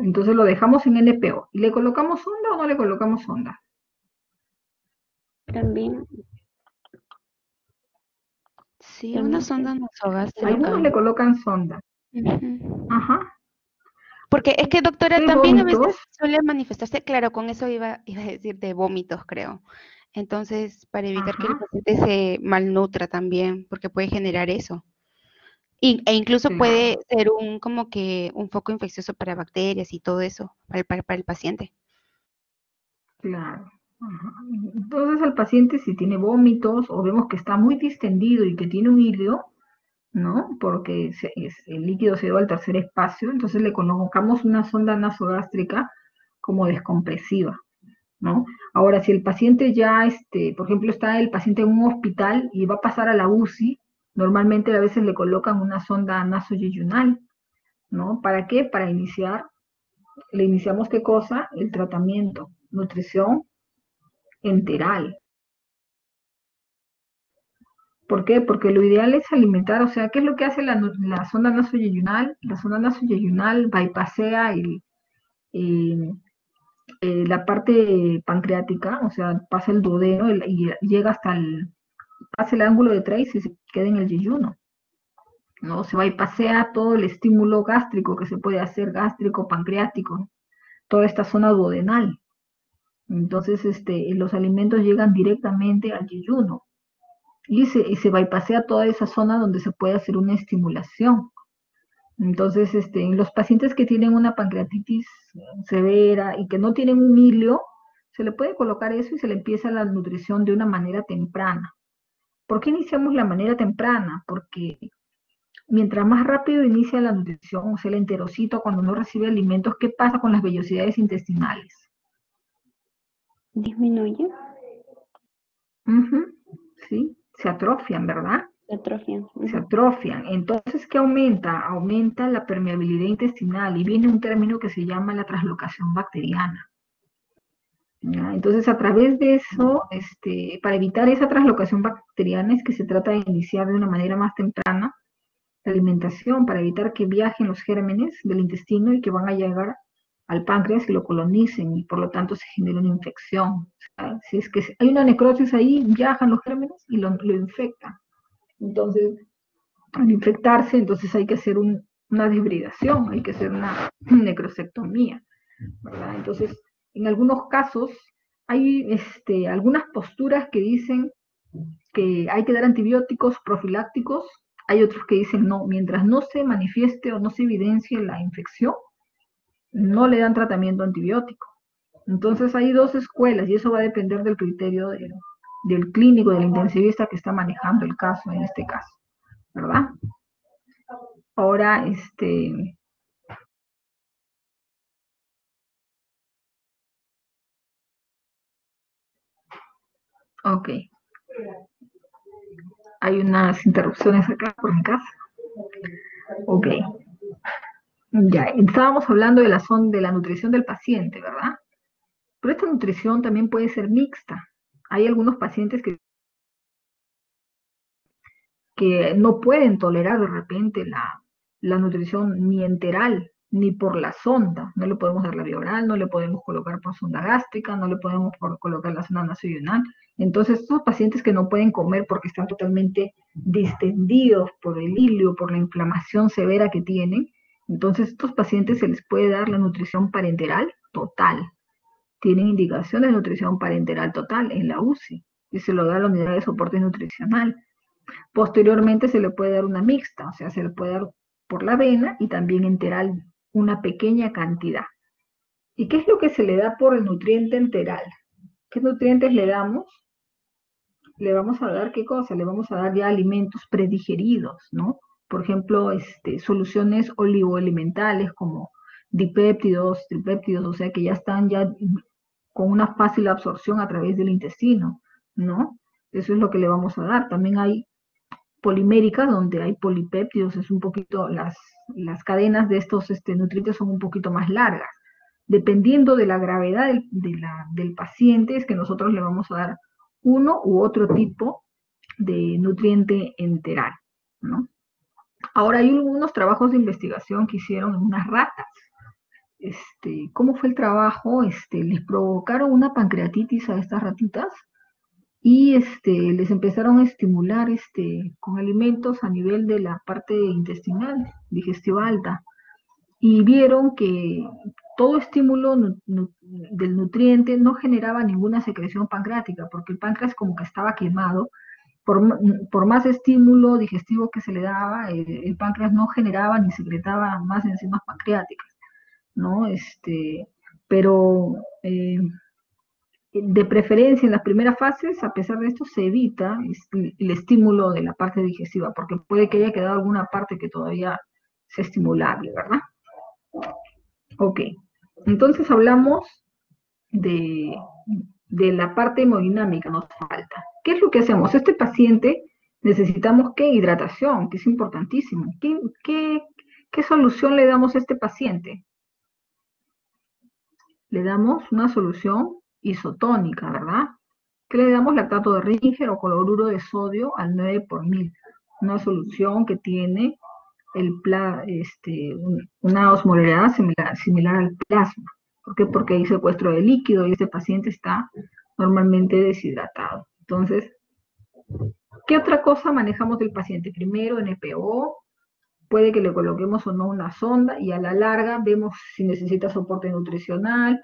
Entonces lo dejamos en NPO. ¿Y le colocamos sonda o no le colocamos sonda? También, Sí, una también sonda Algunos nasogástrica. le colocan sonda. Ujú. Ajá. Porque es que, doctora, ¿Qué también a vómitos? veces suele manifestarse, claro, con eso iba a decir de vómitos, creo. Entonces, para evitar que el Ajá, paciente se malnutra también, porque puede generar eso. E incluso puede claro, ser como que un foco infeccioso para bacterias y todo eso, para el paciente. claro. Ajá. Entonces al paciente si tiene vómitos o vemos que está muy distendido y que tiene un hilo, ¿no? Porque el líquido se lleva al tercer espacio, entonces le colocamos una sonda nasogástrica como descompresiva, ¿no? Ahora, si el paciente ya, por ejemplo, está el paciente en un hospital y va a pasar a la UCI, normalmente a veces le colocan una sonda nasoyeyunal, ¿no? ¿Para qué? Para le iniciamos qué cosa? El tratamiento, nutrición enteral. ¿Por qué? Porque lo ideal es alimentar, o sea, ¿qué es lo que hace la sonda nasoyeyunal? La sonda nasoyeyunal bypassea el- la parte pancreática, o sea, pasa el duodeno y llega pasa el ángulo de Trace y se queda en el yeyuno, ¿no? Se bypassea todo el estímulo gástrico que se puede hacer, gástrico, pancreático, toda esta zona duodenal. Entonces, los alimentos llegan directamente al yeyuno y se bypassea toda esa zona donde se puede hacer una estimulación. Entonces, en los pacientes que tienen una pancreatitis severa y que no tienen un hilio, se le puede colocar eso y se le empieza la nutrición de una manera temprana. ¿Por qué iniciamos la manera temprana? Porque mientras más rápido inicia la nutrición, o sea, el enterocito cuando no recibe alimentos, ¿qué pasa con las vellosidades intestinales? disminuye, Ujú, ¿sí? Se atrofian, ¿verdad? se atrofian. Se atrofian. Entonces, ¿qué aumenta? Aumenta la permeabilidad intestinal y viene un término que se llama la translocación bacteriana. ¿Ya? Entonces, a través de eso, para evitar esa translocación bacteriana es que se trata de iniciar de una manera más temprana la alimentación para evitar que viajen los gérmenes del intestino y que van a llegar al páncreas y lo colonicen y por lo tanto se genera una infección. O sea, si es que hay una necrosis ahí, viajan los gérmenes y lo infectan. Entonces, al infectarse, entonces hay que hacer una desbridación, hay que hacer una necrosectomía, ¿verdad? Entonces, en algunos casos hay algunas posturas que dicen que hay que dar antibióticos profilácticos, hay otros que dicen no, mientras no se manifieste o no se evidencie la infección, no le dan tratamiento antibiótico. Entonces hay dos escuelas y eso va a depender del criterio del clínico, del intensivista que está manejando el caso en este caso, ¿verdad? Ahora, ok, hay unas interrupciones acá por mi casa. Ok, ya, estábamos hablando de la nutrición del paciente, ¿verdad? Pero esta nutrición también puede ser mixta. Hay algunos pacientes que no pueden tolerar de repente la nutrición ni enteral, ni por la sonda. No le podemos dar la vía oral, no le podemos colocar por sonda gástrica, no le podemos colocar la sonda nasoyunal. Entonces, estos pacientes que no pueden comer porque están totalmente distendidos por el hilio, por la inflamación severa que tienen, entonces estos pacientes se les puede dar la nutrición parenteral total. Tienen indicaciones de nutrición parenteral total en la UCI y se lo da a la unidad de soporte nutricional. Posteriormente se le puede dar una mixta, o sea, se le puede dar por la vena y también enteral una pequeña cantidad. ¿Y qué es lo que se le da por el nutriente enteral? ¿Qué nutrientes le damos? Le vamos a dar qué cosa? Le vamos a dar ya alimentos predigeridos, ¿no? Por ejemplo, soluciones oligoelementales como dipéptidos, tripéptidos, o sea que ya están ya con una fácil absorción a través del intestino, ¿no? Eso es lo que le vamos a dar. También hay poliméricas donde hay polipéptidos, es un poquito, las cadenas de estos nutrientes son un poquito más largas. Dependiendo de la gravedad del paciente, es que nosotros le vamos a dar uno u otro tipo de nutriente enteral, ¿no? Ahora hay algunos trabajos de investigación que hicieron en unas ratas. ¿Cómo fue el trabajo? Les provocaron una pancreatitis a estas ratitas y les empezaron a estimular con alimentos a nivel de la parte intestinal, digestiva alta, y vieron que todo estímulo del nutriente no generaba ninguna secreción pancreática, porque el páncreas como que estaba quemado. Por más estímulo digestivo que se le daba, el páncreas no generaba ni secretaba más enzimas pancreáticas, ¿no? Pero de preferencia en las primeras fases, a pesar de esto, se evita el estímulo de la parte digestiva, porque puede que haya quedado alguna parte que todavía sea estimulable, ¿verdad? Ok, entonces hablamos de la parte hemodinámica, nos falta. ¿Qué es lo que hacemos? Este paciente necesitamos ¿qué? Hidratación, que es importantísimo. ¿Qué solución le damos a este paciente? Le damos una solución isotónica, ¿verdad? ¿Qué le damos? Lactato de Ringer o cloruro de sodio al 9 por 1000. Una solución que tiene una osmolaridad similar al plasma. ¿Por qué? Porque hay secuestro de líquido y este paciente está normalmente deshidratado. Entonces, ¿qué otra cosa manejamos del paciente? Primero, NPO, puede que le coloquemos o no una sonda y a la larga vemos si necesita soporte nutricional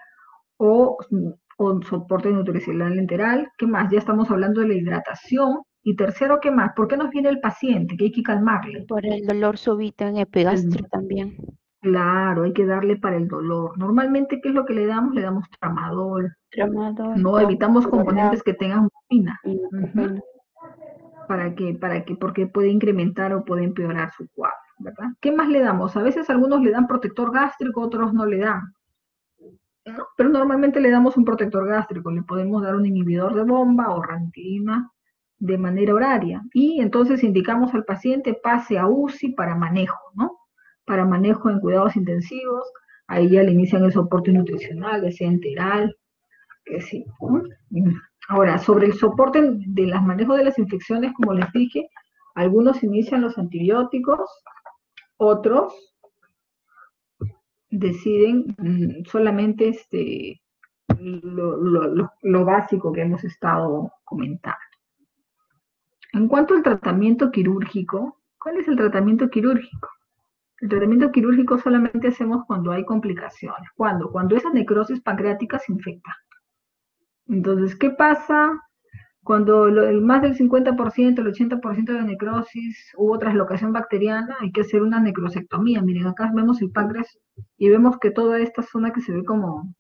o soporte nutricional enteral. ¿Qué más? Ya estamos hablando de la hidratación. Y tercero, ¿qué más? ¿Por qué nos viene el paciente? Que hay que calmarle. Por el dolor súbito en epigastrio también. Claro, hay que darle para el dolor. Normalmente, ¿qué es lo que le damos? Le damos tramadol. No evitamos componentes que tengan morfina. Porque puede incrementar o puede empeorar su cuadro, ¿verdad? ¿Qué más le damos? A veces algunos le dan protector gástrico, otros no le dan, ¿no? Pero normalmente le damos un protector gástrico, le podemos dar un inhibidor de bomba o ranitidina de manera horaria. Y entonces indicamos al paciente pase a UCI para manejo, ¿no? Para manejo en cuidados intensivos, ahí ya le inician el soporte nutricional, ya sea enteral, que sí, ¿no? Ahora, sobre el soporte de los manejos de las infecciones, como les dije, algunos inician los antibióticos, otros deciden solamente lo básico que hemos estado comentando. En cuanto al tratamiento quirúrgico, ¿cuál es el tratamiento quirúrgico? El tratamiento quirúrgico solamente hacemos cuando hay complicaciones. ¿Cuándo? Cuando esa necrosis pancreática se infecta. Entonces, ¿qué pasa cuando más del 50%, el 80% de necrosis hubo traslocación bacteriana? Hay que hacer una necrosectomía. Miren, acá vemos el páncreas y vemos que toda esta zona que se ve como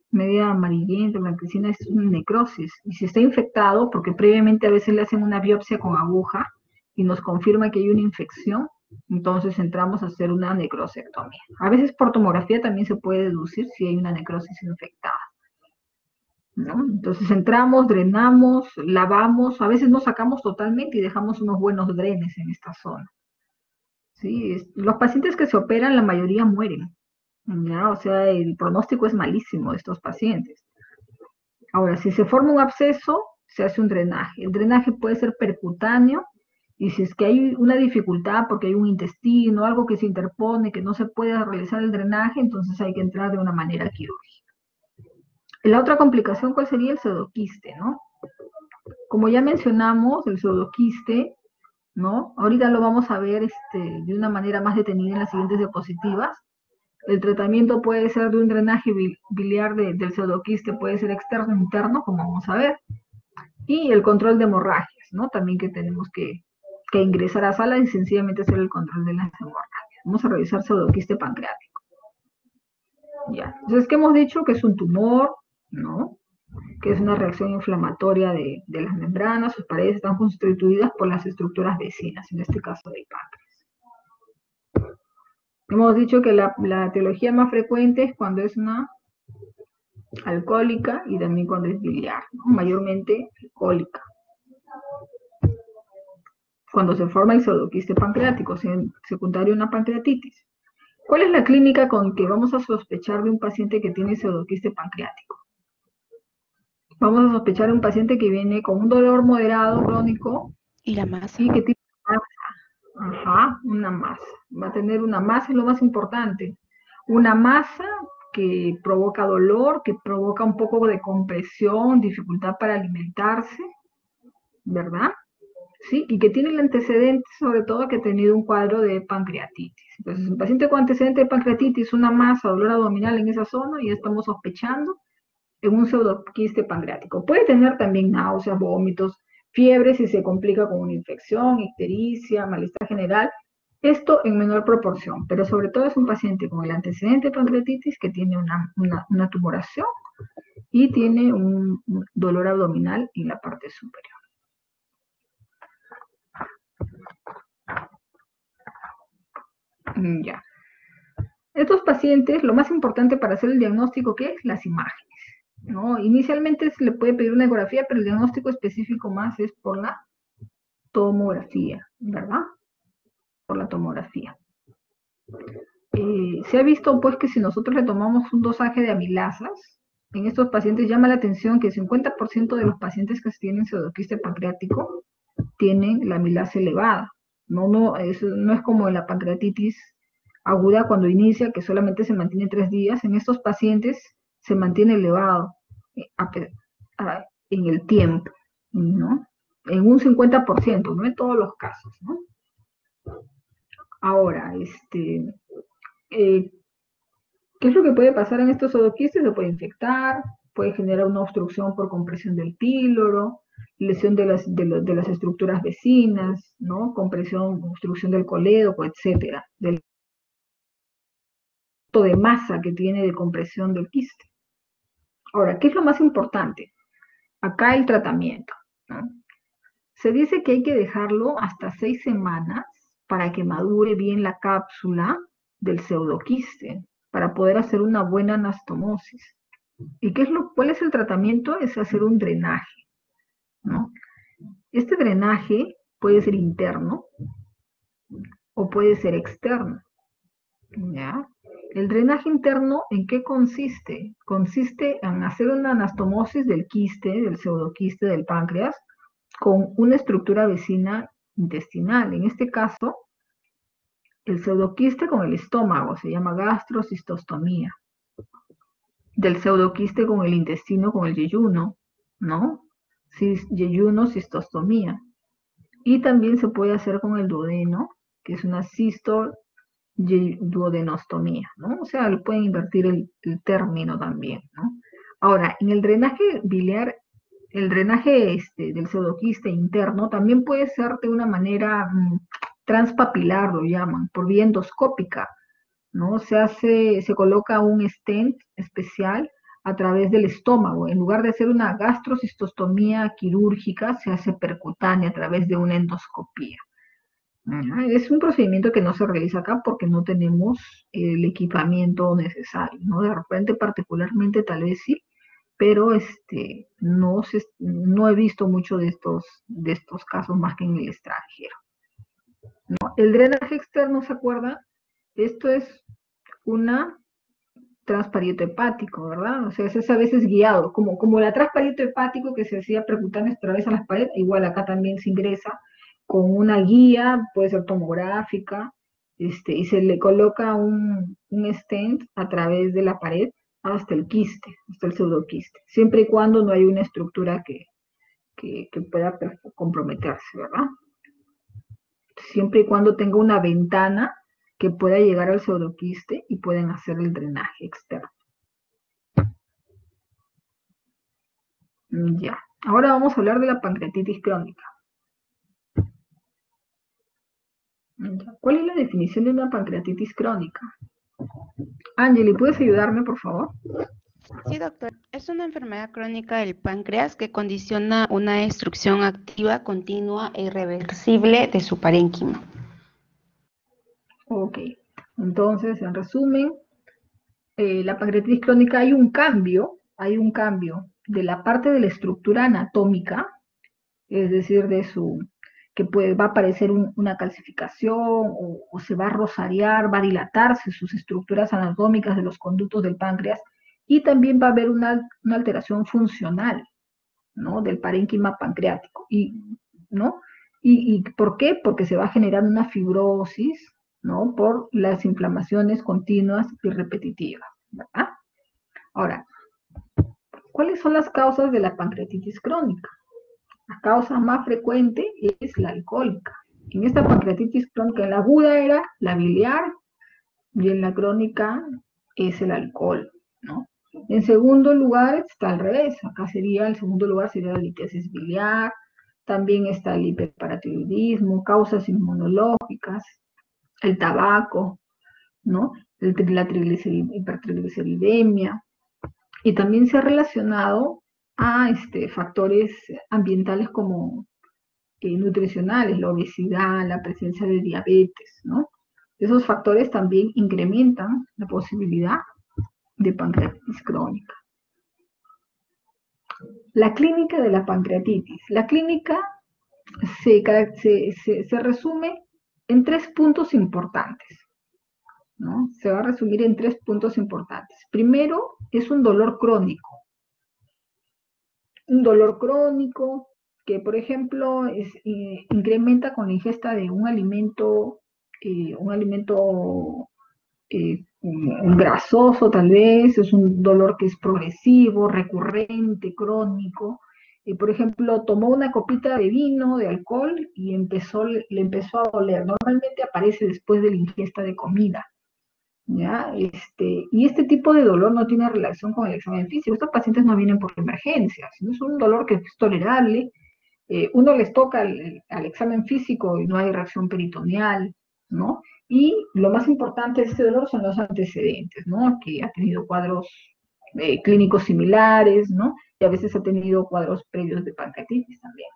media amarillenta, blanquecina, es una necrosis. Y si está infectado, porque previamente a veces le hacen una biopsia con aguja y nos confirma que hay una infección, entonces entramos a hacer una necrosectomía. A veces por tomografía también se puede deducir si hay una necrosis infectada, ¿no? Entonces entramos, drenamos, lavamos, a veces no sacamos totalmente y dejamos unos buenos drenes en esta zona. ¿Sí? Los pacientes que se operan, la mayoría mueren, ¿ya? O sea, el pronóstico es malísimo de estos pacientes. Ahora, si se forma un absceso, se hace un drenaje. El drenaje puede ser percutáneo, y si es que hay una dificultad porque hay un intestino, algo que se interpone, que no se puede realizar el drenaje, entonces hay que entrar de una manera quirúrgica. La otra complicación, ¿cuál sería? El pseudoquiste, ¿no? Como ya mencionamos, el pseudoquiste, ¿no? Ahorita lo vamos a ver de una manera más detenida en las siguientes diapositivas. El tratamiento puede ser de un drenaje biliar del pseudoquiste, puede ser externo o interno, como vamos a ver. Y el control de hemorragias, ¿no? También que tenemos que ingresar a sala y sencillamente hacer el control de las hemorragias. Vamos a revisar pseudoquiste pancreático. Ya. Entonces, ¿qué hemos dicho? Que es un tumor, ¿no? Que es una reacción inflamatoria de las membranas, sus paredes están constituidas por las estructuras vecinas, en este caso del páncreas. Hemos dicho que la etiología más frecuente es cuando es una alcohólica y también cuando es biliar, ¿no? Mayormente alcohólica. cuando se forma el pseudoquiste pancreático, secundario a una pancreatitis. ¿Cuál es la clínica con que vamos a sospechar de un paciente que tiene pseudoquiste pancreático? Vamos a sospechar de un paciente que viene con un dolor moderado, crónico, Y la masa. y que tiene masa. Ajá, una masa. Va a tener una masa, es lo más importante. Una masa que provoca dolor, que provoca un poco de compresión, dificultad para alimentarse, ¿verdad? ¿Sí? Y que tiene el antecedente, sobre todo, que ha tenido un cuadro de pancreatitis. Entonces, un paciente con antecedente de pancreatitis, una masa, dolor abdominal en esa zona, ya estamos sospechando en un pseudoquiste pancreático. Puede tener también náuseas, vómitos, fiebre si se complica con una infección, ictericia, malestar general. Esto en menor proporción, pero sobre todo es un paciente con el antecedente de pancreatitis que tiene una tumoración y tiene un dolor abdominal en la parte superior. Ya. Estos pacientes, lo más importante para hacer el diagnóstico, ¿qué es? Las imágenes, ¿no? Inicialmente se le puede pedir una ecografía, pero el diagnóstico específico más es por la tomografía, ¿verdad? Por la tomografía. Se ha visto, pues, que si nosotros le tomamos un dosaje de amilasas, en estos pacientes llama la atención que el 50% de los pacientes que tienen pseudoquiste pancreático tienen la amilasa elevada. No es como en la pancreatitis aguda cuando inicia, que solamente se mantiene 3 días. En estos pacientes se mantiene elevado en el tiempo, ¿no? En un 50%, no en todos los casos, ¿no? Ahora, ¿qué es lo que puede pasar en estos pseudoquistes? Se puede infectar, puede generar una obstrucción por compresión del píloro, lesión de las estructuras vecinas, ¿no? Compresión, obstrucción del colédoco, etcétera, del de masa que tiene de compresión del quiste. Ahora, ¿qué es lo más importante? Acá el tratamiento, ¿no? Se dice que hay que dejarlo hasta 6 semanas para que madure bien la cápsula del pseudoquiste, para poder hacer una buena anastomosis. ¿Y cuál es el tratamiento? Es hacer un drenaje, ¿no? Este drenaje puede ser interno o puede ser externo, ¿ya? El drenaje interno, ¿en qué consiste? Consiste en hacer una anastomosis del quiste, del pseudoquiste del páncreas, con una estructura vecina intestinal. En este caso, el pseudoquiste con el estómago, se llama gastrocistostomía. Del pseudoquiste con el intestino, con el yeyuno, ¿no? Yeyuno, cistostomía. Y también se puede hacer con el duodeno, que es una duodenostomía, ¿no? O sea, le pueden invertir el término también, ¿no? Ahora, en el drenaje biliar, el drenaje del pseudoquiste interno también puede ser de una manera transpapilar, lo llaman, por vía endoscópica, ¿no? Se coloca un stent especial a través del estómago. En lugar de hacer una gastrocistostomía quirúrgica, se hace percutánea a través de una endoscopía. Es un procedimiento que no se realiza acá porque no tenemos el equipamiento necesario, ¿no? De repente, particularmente, tal vez sí, pero no he visto mucho de estos casos más que en el extranjero, ¿no? El drenaje externo, ¿se acuerdan? Esto es una transparieto hepático, ¿verdad? O sea, es a veces guiado, como la transparieto hepático que se hacía percutáneo a través de las paredes, igual acá también se ingresa con una guía, puede ser tomográfica, y se le coloca un stent a través de la pared hasta el quiste, hasta el pseudoquiste, siempre y cuando no hay una estructura que pueda comprometerse, ¿verdad? Siempre y cuando tenga una ventana que pueda llegar al pseudoquiste y pueden hacer el drenaje externo. Ya. Ahora vamos a hablar de la pancreatitis crónica. ¿Cuál es la definición de una pancreatitis crónica? Angeli, ¿puedes ayudarme, por favor? Sí, doctor. Es una enfermedad crónica del páncreas que condiciona una destrucción activa, continua e irreversible de su parénquima. Ok. Entonces, en resumen, la pancreatitis crónica hay un cambio de la parte de la estructura anatómica, es decir, que que va a aparecer una calcificación o se va a rosarear, va a dilatarse sus estructuras anatómicas de los conductos del páncreas y también va a haber una alteración funcional, ¿no? Del parénquima pancreático. ¿No? ¿Y por qué? Porque se va a generar una fibrosis, ¿no? Por las inflamaciones continuas y repetitivas, ¿verdad? Ahora, ¿cuáles son las causas de la pancreatitis crónica? La causa más frecuente es la alcohólica. En esta pancreatitis crónica, en la aguda era la biliar y en la crónica es el alcohol, ¿no? En segundo lugar está al revés, acá sería, el segundo lugar sería la litiasis biliar, también está el hiperparatiroidismo, causas inmunológicas, el tabaco, ¿no? La hipertrigliceridemia, y también se ha relacionado a factores ambientales como nutricionales, la obesidad, la presencia de diabetes, ¿no? Esos factores también incrementan la posibilidad de pancreatitis crónica. La clínica de la pancreatitis. La clínica se resume en 3 puntos importantes, ¿no? Se va a resumir en 3 puntos importantes. Primero, es un dolor crónico. Un dolor crónico que, por ejemplo, incrementa con la ingesta de un alimento grasoso tal vez, es un dolor que es progresivo, recurrente, crónico. Por ejemplo, tomó una copita de vino, de alcohol, y le empezó a doler. Normalmente aparece después de la ingesta de comida, ¿ya? Y este tipo de dolor no tiene relación con el examen físico. Estos pacientes no vienen por emergencias, ¿no? Es un dolor que es tolerable. Uno les toca al examen físico y no hay reacción peritoneal, ¿no? Y lo más importante de este dolor son los antecedentes, ¿no? Que ha tenido cuadros clínicos similares, ¿no? Y a veces ha tenido cuadros previos de pancreatitis también,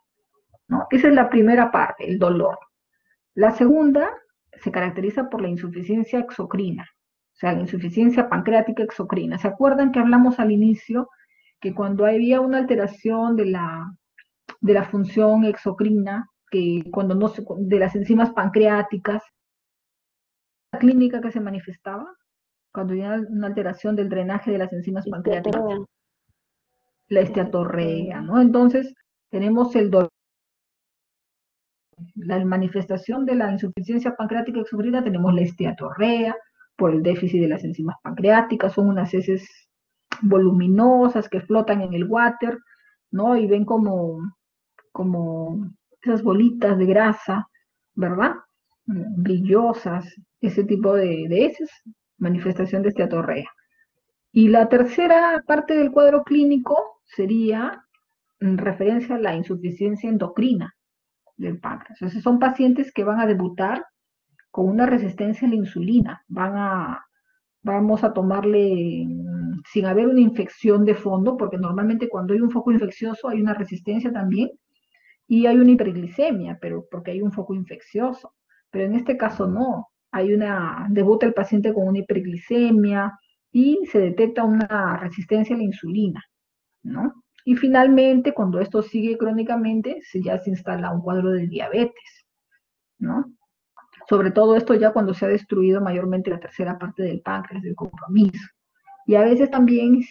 ¿no? Esa es la primera parte, el dolor. La segunda se caracteriza por la insuficiencia exocrina, o sea, la insuficiencia pancreática exocrina. ¿Se acuerdan que hablamos al inicio que cuando había una alteración de la función exocrina, que cuando no de las enzimas pancreáticas, la clínica que se manifestaba, cuando había una alteración del drenaje de las enzimas pancreáticas, la esteatorrea, ¿no? Entonces, tenemos la manifestación de la insuficiencia pancreática exocrina, tenemos la esteatorrea, por el déficit de las enzimas pancreáticas, son unas heces voluminosas que flotan en el water, ¿no? Y ven como esas bolitas de grasa, ¿verdad? Brillosas, ese tipo de heces, manifestación de esteatorrea. Y la tercera parte del cuadro clínico sería en referencia a la insuficiencia endocrina del páncreas. Entonces son pacientes que van a debutar con una resistencia a la insulina, vamos a tomarle sin haber una infección de fondo, porque normalmente cuando hay un foco infeccioso hay una resistencia también, y hay una hiperglicemia, pero porque hay un foco infeccioso. Pero en este caso no, debuta el paciente con una hiperglicemia y se detecta una resistencia a la insulina, ¿no? Y finalmente, cuando esto sigue crónicamente, ya se instala un cuadro de diabetes, ¿no? Sobre todo esto ya cuando se ha destruido mayormente la tercera parte del páncreas, del compromiso. Y a veces también,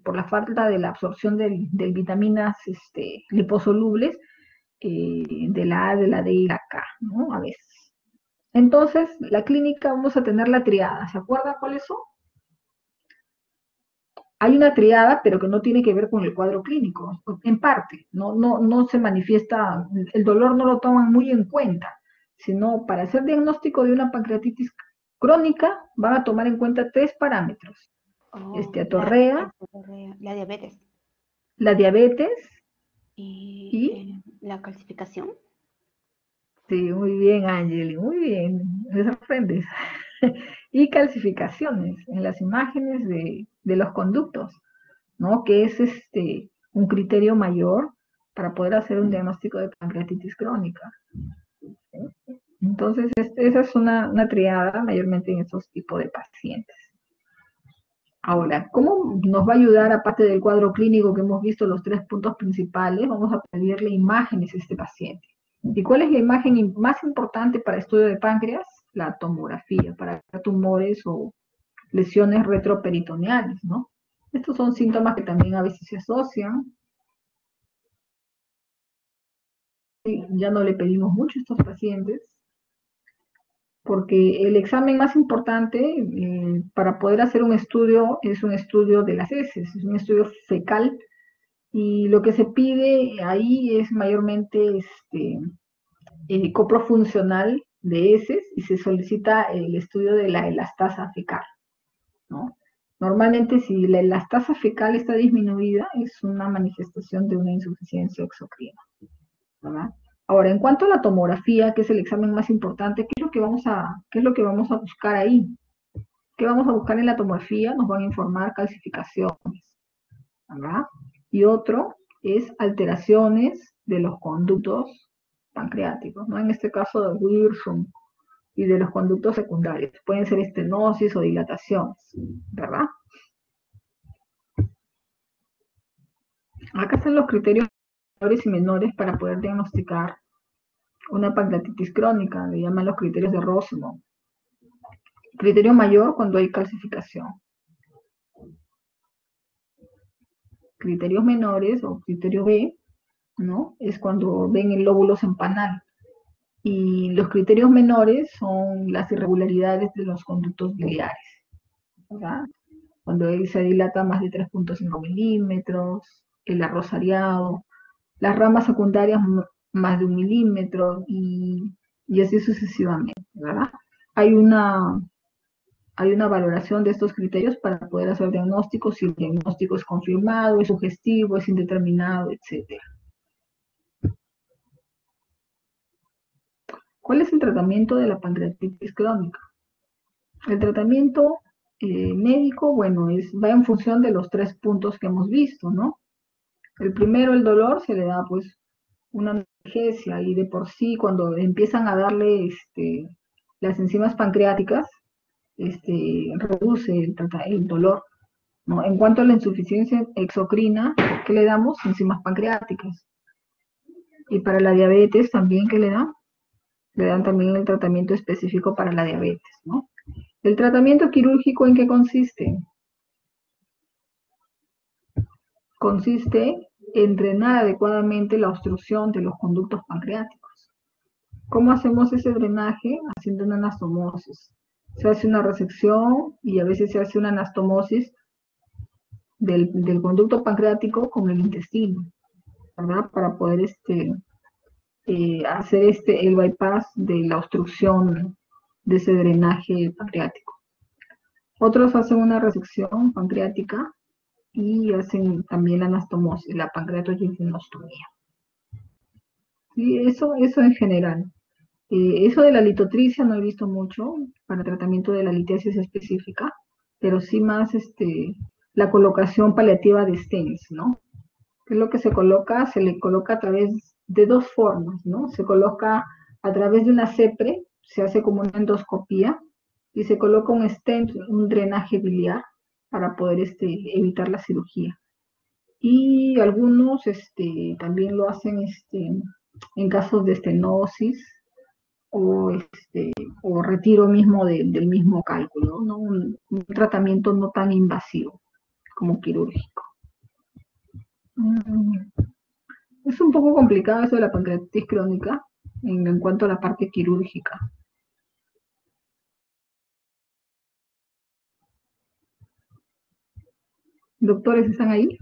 por la falta de la absorción de vitaminas liposolubles, de la A, de la D y la K, ¿no? A veces. Entonces, la clínica vamos a tener la triada. ¿Se acuerdan cuáles son? Hay una triada, pero que no tiene que ver con el cuadro clínico, en parte. No se manifiesta, el dolor no lo toman muy en cuenta, sino para hacer diagnóstico de una pancreatitis crónica van a tomar en cuenta 3 parámetros. Esteatorrea, la diabetes. La diabetes y la calcificación. Sí, muy bien, Angeli, muy bien, me sorprendes. Y calcificaciones en las imágenes de los conductos, ¿no? Que es un criterio mayor para poder hacer un diagnóstico de pancreatitis crónica. Entonces, esa es una triada mayormente en estos tipos de pacientes. Ahora, ¿cómo nos va a ayudar, aparte del cuadro clínico que hemos visto, los 3 puntos principales? Vamos a pedirle imágenes a este paciente. ¿Y cuál es la imagen más importante para estudio de páncreas? La tomografía, para ver tumores o lesiones retroperitoneales, ¿no? Estos son síntomas que también a veces se asocian. Ya no le pedimos mucho a estos pacientes, porque el examen más importante para poder hacer un estudio es un estudio de las heces, es un estudio fecal, y lo que se pide ahí es mayormente copro funcional de heces y se solicita el estudio de la elastasa fecal, ¿no? Normalmente si la elastasa fecal está disminuida es una manifestación de una insuficiencia exocrina, ¿verdad? Ahora, en cuanto a la tomografía, que es el examen más importante, ¿qué es lo que vamos a buscar ahí? ¿Qué vamos a buscar en la tomografía? Nos van a informar calcificaciones, ¿verdad? Y otro es alteraciones de los conductos pancreáticos, ¿no? En este caso de Wilson y de los conductos secundarios. Pueden ser estenosis o dilataciones, ¿verdad? Acá están los criterios mayores y menores para poder diagnosticar una pancreatitis crónica, le llaman los criterios de Rosenbaum. Criterio mayor cuando hay calcificación. Criterios menores o criterio B, ¿no? Es cuando ven el lóbulo sempanal. Y los criterios menores son las irregularidades de los conductos biliares, ¿verdad? Cuando él se dilata más de 3.5 milímetros, el arrosariado, las ramas secundarias más de 1 milímetro y así sucesivamente, ¿verdad? Hay una valoración de estos criterios para poder hacer diagnósticos, si el diagnóstico es confirmado, es sugestivo, es indeterminado, etc. ¿Cuál es el tratamiento de la pancreatitis crónica? El tratamiento médico, bueno, va en función de los 3 puntos que hemos visto, ¿no? El primero, el dolor, se le da pues una analgesia y de por sí cuando empiezan a darle las enzimas pancreáticas, reduce el dolor, ¿no? En cuanto a la insuficiencia exocrina, ¿qué le damos? Enzimas pancreáticas. Y para la diabetes también, ¿qué le dan? Le dan también el tratamiento específico para la diabetes, ¿no? ¿El tratamiento quirúrgico en qué consiste? Consiste en drenar adecuadamente la obstrucción de los conductos pancreáticos. ¿Cómo hacemos ese drenaje? Haciendo una anastomosis. Se hace una resección y a veces se hace una anastomosis del conducto pancreático con el intestino, ¿verdad? Para poder hacer el bypass de la obstrucción de ese drenaje pancreático. Otros hacen una resección pancreática y hacen también la anastomosis, la pancreatoginginostomía. Y eso en general. Eso de la litotricia no he visto mucho para tratamiento de la litiasis específica, pero sí más la colocación paliativa de stents, ¿no? ¿Qué es lo que se coloca? Se le coloca a través de 2 formas, ¿no? Se coloca a través de una CEPRE, se hace como una endoscopía, y se coloca un stent, un drenaje biliar, para poder evitar la cirugía. Y algunos también lo hacen en casos de estenosis, o retiro mismo del mismo cálculo, ¿no? Un tratamiento no tan invasivo como quirúrgico. Es un poco complicado eso de la pancreatitis crónica en cuanto a la parte quirúrgica. ¿Doctores están ahí?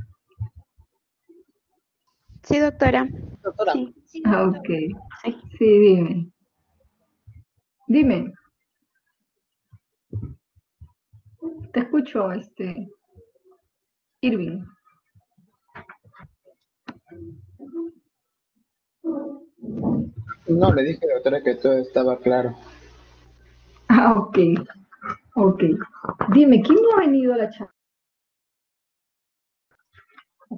Sí, doctora. Doctora, Sí. Sí, Ah, doctora. ok. Sí. Sí, dime. Dime. Te escucho, Irving. no, le dije, doctora, que todo estaba claro. Ah, ok. Ok. Dime, ¿quién no ha venido a la charla?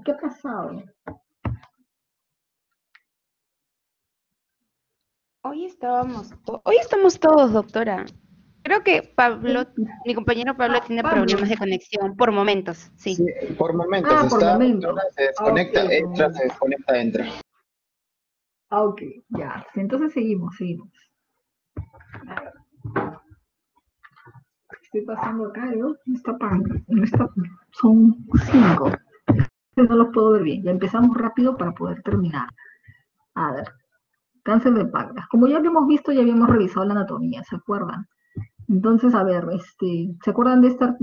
¿Qué ha pasado? Hoy estamos todos, doctora. Creo que Pablo, mi compañero Pablo tiene Pablo. problemas de conexión por momentos, sí. Sí, por momentos Ah, por está, momentos. doctora, se Ah, ok, desconecta, por entra, se momentos. desconecta, entra. Ok, ya. Entonces seguimos. A ver, estoy pasando acá, ¿no? No está, son 5. No los puedo ver bien. Ya empezamos rápido para poder terminar. A ver, cáncer de páncreas. Como ya habíamos visto, ya habíamos revisado la anatomía, ¿se acuerdan? Entonces, a ver, ¿se acuerdan de esta?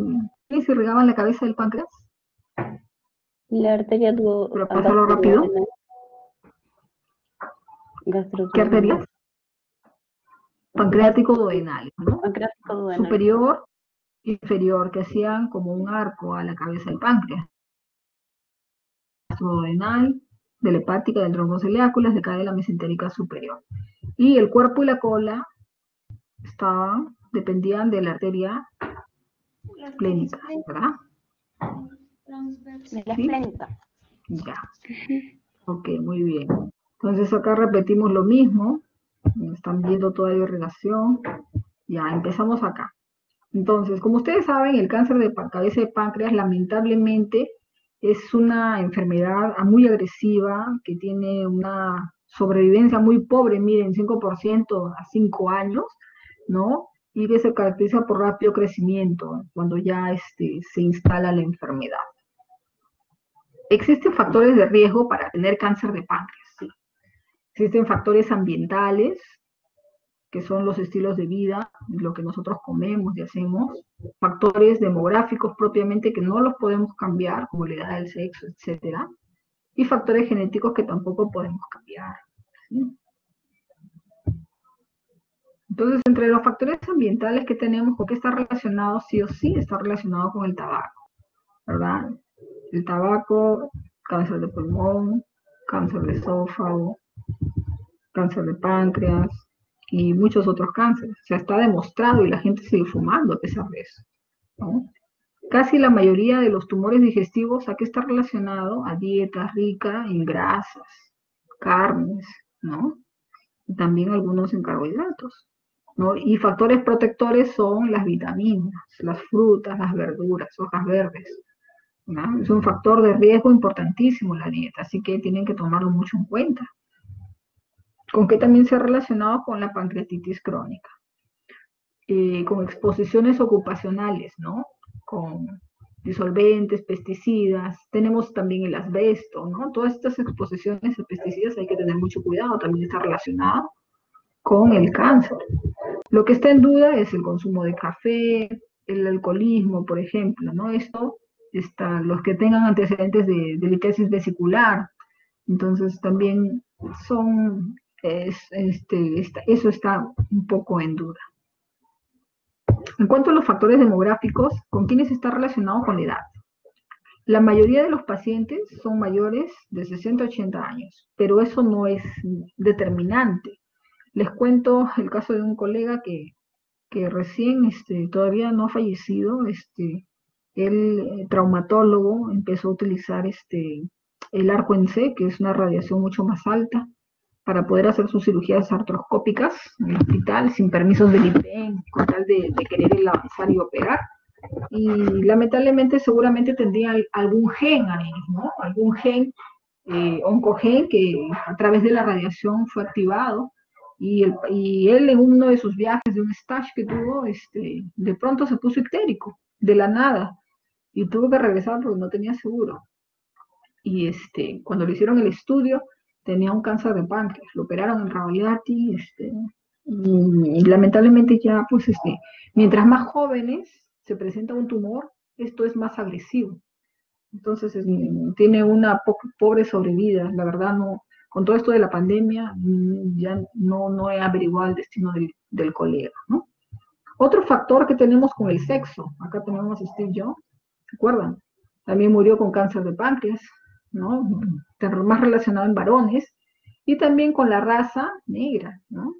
¿Qué se irrigaba en la cabeza del páncreas? La arteria Para pasarlo rápido. ¿Qué arterias? Pancreático duodenal, ¿no? Pancreático duodenal. Superior, inferior, que hacían como un arco a la cabeza del páncreas. Duodenal, de la hepática, del tromboceleáculo, de acá de la mesentérica superior. Y el cuerpo y la cola dependían de la arteria esplénica, ¿verdad? De la ¿Sí? esplénica. Ya. Ok, muy bien. Entonces acá repetimos lo mismo. Están viendo toda la irrigación. Ya, empezamos acá. Entonces, como ustedes saben, el cáncer de cabeza de páncreas lamentablemente es una enfermedad muy agresiva que tiene una sobrevivencia muy pobre, miren, 5% a 5 años, ¿no? Y que se caracteriza por rápido crecimiento cuando ya se instala la enfermedad. Existen factores de riesgo para tener cáncer de páncreas, sí. Existen factores ambientales, que son los estilos de vida, lo que nosotros comemos y hacemos, factores demográficos propiamente que no los podemos cambiar, como la edad, el sexo, etcétera, y factores genéticos que tampoco podemos cambiar, ¿sí? Entonces, entre los factores ambientales que tenemos, ¿con qué está relacionado? Sí o sí está relacionado con el tabaco, ¿verdad? El tabaco, cáncer de pulmón, cáncer de esófago, cáncer de páncreas y muchos otros cánceres. O sea, está demostrado y la gente sigue fumando a pesar de eso, ¿no? Casi la mayoría de los tumores digestivos, ¿a qué está relacionado? A dieta rica en grasas, carnes, ¿no? Y también algunos en carbohidratos, ¿no? Y factores protectores son las vitaminas, las frutas, las verduras, hojas verdes, ¿no? Es un factor de riesgo importantísimo la dieta, así que tienen que tomarlo mucho en cuenta. ¿Con qué también se ha relacionado? Con la pancreatitis crónica, con exposiciones ocupacionales, ¿no? Con disolventes, pesticidas, tenemos también el asbesto, ¿no? Todas estas exposiciones a pesticidas hay que tener mucho cuidado, también está relacionado con el cáncer. Lo que está en duda es el consumo de café, el alcoholismo, por ejemplo, ¿no? Los que tengan antecedentes de litiasis vesicular, entonces también eso está un poco en duda. En cuanto a los factores demográficos, ¿con quiénes está relacionado? Con la edad. La mayoría de los pacientes son mayores de 60 a 80 años, pero eso no es determinante. Les cuento el caso de un colega que recién todavía no ha fallecido, el traumatólogo empezó a utilizar el arco en C, que es una radiación mucho más alta, para poder hacer sus cirugías artroscópicas en el hospital, sin permisos del IPEN, con tal de querer el avanzar y operar. Y lamentablemente seguramente tendría algún gen ahí, ¿no? Algún gen, oncogen, que a través de la radiación fue activado. Y él en uno de sus viajes, de un stage que tuvo, de pronto se puso ictérico, de la nada, y tuvo que regresar porque no tenía seguro. Y cuando le hicieron el estudio, tenía un cáncer de páncreas, lo operaron en Rabayati, y lamentablemente ya, pues, mientras más jóvenes se presenta un tumor, esto es más agresivo. Entonces, tiene una pobre sobrevida, la verdad no, con todo esto de la pandemia, ya no he averiguado el destino del colega, ¿no? Otro factor que tenemos con el sexo, acá tenemos a Steve Jobs, ¿se acuerdan? También murió con cáncer de páncreas, ¿no? Más relacionado en varones, y también con la raza negra, ¿no?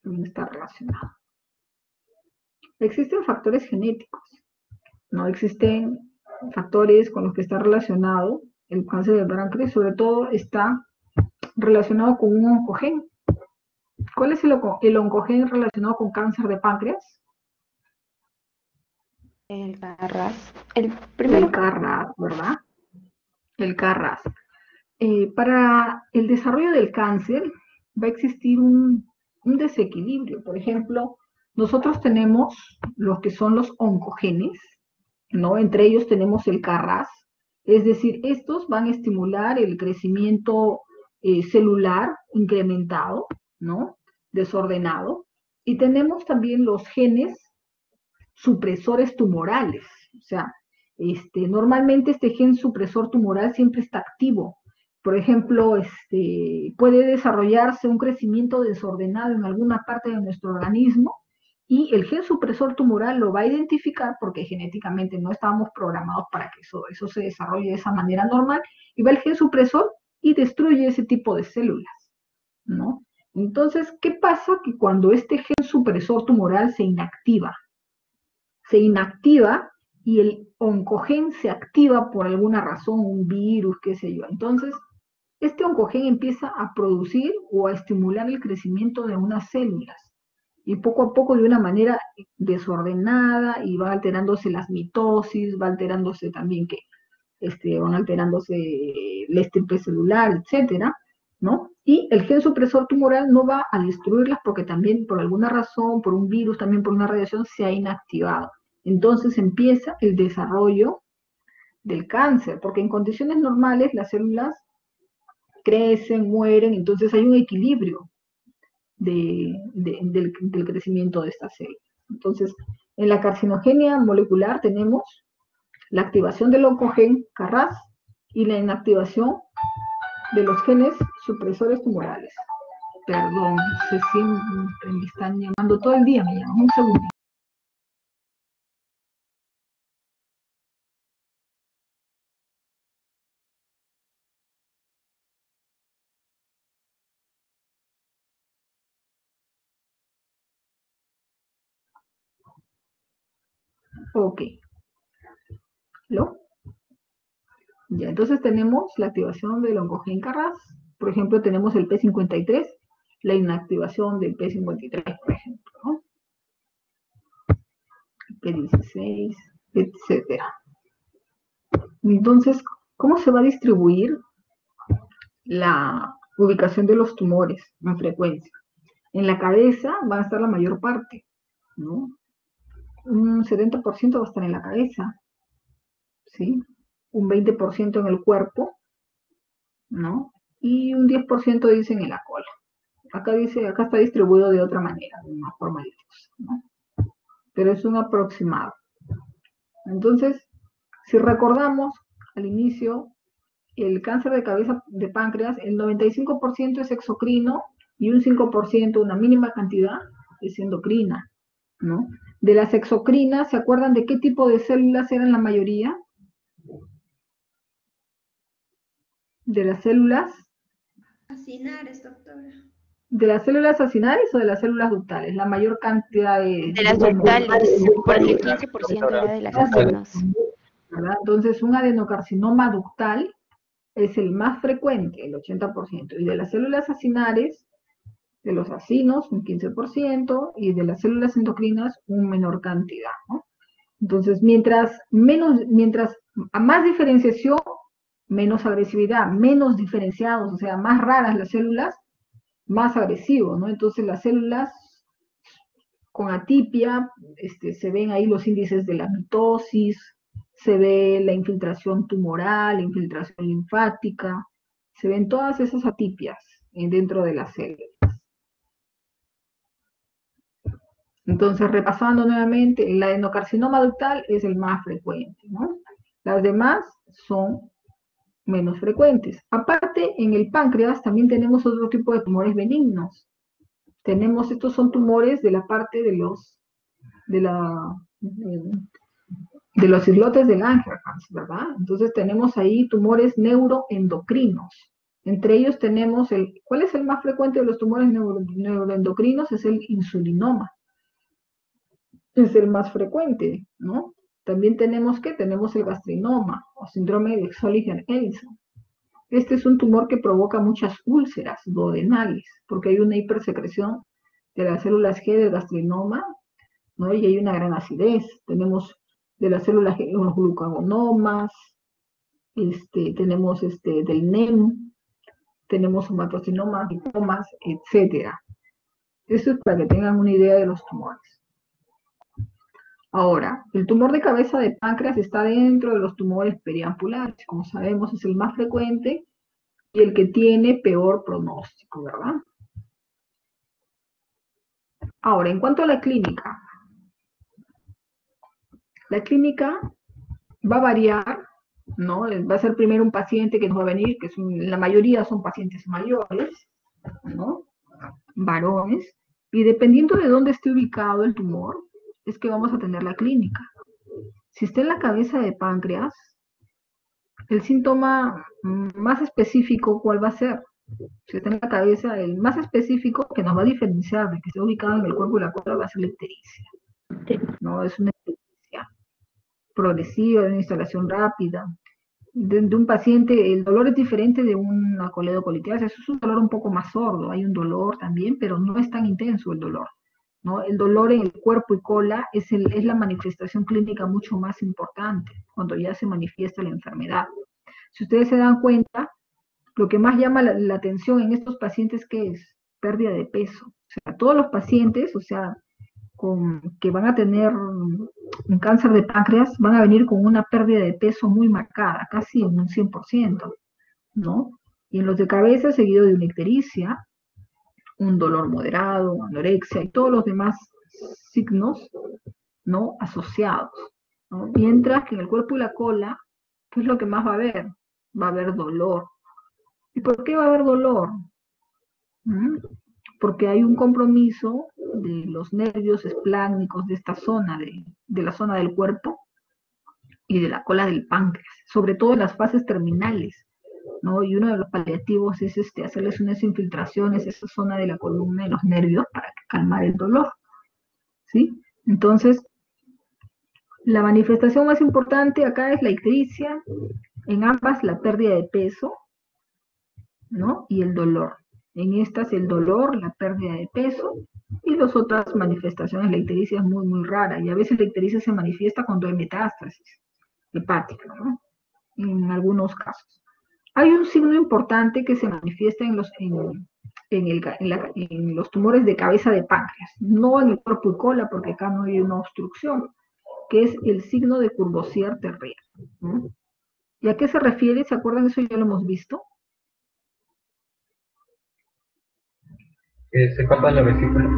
También está relacionado. Existen factores genéticos, ¿no? Existen factores con los que está relacionado el cáncer de páncreas, sobre todo está relacionado con un oncogen. ¿Cuál es el oncogen relacionado con cáncer de páncreas? El CARRAS. El primero. El KRAS, ¿verdad? El KRAS. Para el desarrollo del cáncer va a existir un desequilibrio. Por ejemplo, nosotros tenemos los que son los oncogenes, ¿no? Entre ellos tenemos el CARRAS, es decir, estos van a estimular el crecimiento celular incrementado, ¿no? Desordenado. Y tenemos también los genes supresores tumorales. O sea, normalmente este gen supresor tumoral siempre está activo. Por ejemplo, puede desarrollarse un crecimiento desordenado en alguna parte de nuestro organismo y el gen supresor tumoral lo va a identificar porque genéticamente no estábamos programados para que eso se desarrolle de esa manera normal, y va el gen supresor y destruye ese tipo de células, ¿no? Entonces, ¿qué pasa? Que cuando este gen supresor tumoral se inactiva y el oncogen se activa por alguna razón, un virus, qué sé yo. Entonces, este oncogen empieza a producir o a estimular el crecimiento de unas células. Y poco a poco, de una manera desordenada, y va alterándose las mitosis, va alterándose también van alterándose la estirpe celular, etcétera, ¿no? Y el gen supresor tumoral no va a destruirlas porque también por alguna razón, por un virus, también por una radiación, se ha inactivado. Entonces empieza el desarrollo del cáncer, porque en condiciones normales las células crecen, mueren, entonces hay un equilibrio del crecimiento de estas células. Entonces, en la carcinogenia molecular tenemos la activación del oncogen CARRAS y la inactivación de los genes supresores tumorales. Perdón, se siempre me están llamando todo el día, me llaman, un segundo. Ok. ¿Lo? Ya, entonces tenemos la activación del oncogen CARRAS. Por ejemplo, tenemos el P53, la inactivación del P53, por ejemplo, ¿no? P16, etcétera. Entonces, ¿cómo se va a distribuir la ubicación de los tumores en frecuencia? En la cabeza va a estar la mayor parte, ¿no? Un 70% va a estar en la cabeza, ¿sí? Un 20% en el cuerpo, ¿no? Y un 10% dicen en la cola. Acá está distribuido de otra manera, de una forma difusa, ¿no? Pero es un aproximado. Entonces, si recordamos al inicio, el cáncer de cabeza de páncreas, el 95% es exocrino y un 5%, una mínima cantidad, es endocrina, ¿no? De las exocrinas, ¿se acuerdan de qué tipo de células eran la mayoría? De las células. Acinares, doctora. ¿De las células acinares o de las células ductales? La mayor cantidad De las ductales, porque el 15% era de las acinas. ¿verdad? Entonces, un adenocarcinoma ductal es el más frecuente, el 80%, y de las células acinares, de los acinos, un 15%, y de las células endocrinas, una menor cantidad, ¿no? Entonces, mientras a más diferenciación, menos agresividad, menos diferenciados, o sea, más raras las células, más agresivo, ¿no? Entonces, las células con atipia, se ven ahí los índices de la mitosis, se ve la infiltración tumoral, la infiltración linfática, se ven todas esas atipias dentro de las células. Entonces, repasando nuevamente, el adenocarcinoma ductal es el más frecuente, ¿no? Las demás son menos frecuentes. Aparte, en el páncreas también tenemos otro tipo de tumores benignos. Estos son tumores de la parte de los islotes de Langerhans, ¿verdad? Entonces tenemos ahí tumores neuroendocrinos. Entre ellos tenemos ¿cuál es el más frecuente de los tumores neuroendocrinos? Es el insulinoma. Es el más frecuente, ¿no? También tenemos el gastrinoma o síndrome de Xolinger-Ellison. Este es un tumor que provoca muchas úlceras duodenales, porque hay una hipersecreción de las células G del gastrinoma, ¿no? Y hay una gran acidez. Tenemos de las células G los glucagonomas, tenemos del NEM, tenemos hematocinoma, lipomas, etcétera. Eso es para que tengan una idea de los tumores. Ahora, el tumor de cabeza de páncreas está dentro de los tumores periampulares. Como sabemos, es el más frecuente y el que tiene peor pronóstico, ¿verdad? Ahora, en cuanto a la clínica va a variar, ¿no? Va a ser primero un paciente que nos va a venir, que la mayoría son pacientes mayores, ¿no? Varones, y dependiendo de dónde esté ubicado el tumor, es que vamos a tener la clínica. Si está en la cabeza de páncreas, el síntoma más específico, ¿cuál va a ser? Si está en la cabeza, el más específico que nos va a diferenciar de que esté ubicado en el cuerpo y la cola va a ser la ictericia, ¿no? Es una ictericia progresiva, de una instalación rápida. De un paciente, el dolor es diferente de una coledocolitis, eso es un dolor un poco más sordo, hay un dolor también, pero no es tan intenso el dolor, ¿no? El dolor en el cuerpo y cola es la manifestación clínica mucho más importante, cuando ya se manifiesta la enfermedad. Si ustedes se dan cuenta, lo que más llama la atención en estos pacientes, ¿qué es? Pérdida de peso. O sea, todos los pacientes, o sea, que van a tener un cáncer de páncreas, van a venir con una pérdida de peso muy marcada, casi en un 100%, ¿no? Y en los de cabeza, seguido de una ictericia, un dolor moderado, anorexia y todos los demás signos, ¿no? Asociados, ¿no? Mientras que en el cuerpo y la cola, ¿qué es lo que más va a haber? Va a haber dolor. ¿Y por qué va a haber dolor? Porque hay un compromiso de los nervios espláncnicos de esta zona, de la zona del cuerpo y de la cola del páncreas, sobre todo en las fases terminales, ¿no? Y uno de los paliativos es hacerles unas infiltraciones a esa zona de la columna y los nervios para calmar el dolor, ¿sí? Entonces, la manifestación más importante acá es la ictericia, en ambas la pérdida de peso, ¿no? Y el dolor. En estas el dolor, la pérdida de peso y las otras manifestaciones. La ictericia es muy, muy rara y a veces la ictericia se manifiesta cuando hay metástasis hepática, ¿no? En algunos casos. Hay un signo importante que se manifiesta en los tumores de cabeza de páncreas, no en el cuerpo y cola porque acá no hay una obstrucción, que es el signo de Courvoisier-Terrier, ¿no? ¿Y a qué se refiere? ¿Se acuerdan? Eso ya lo hemos visto. Se corta la vesícula.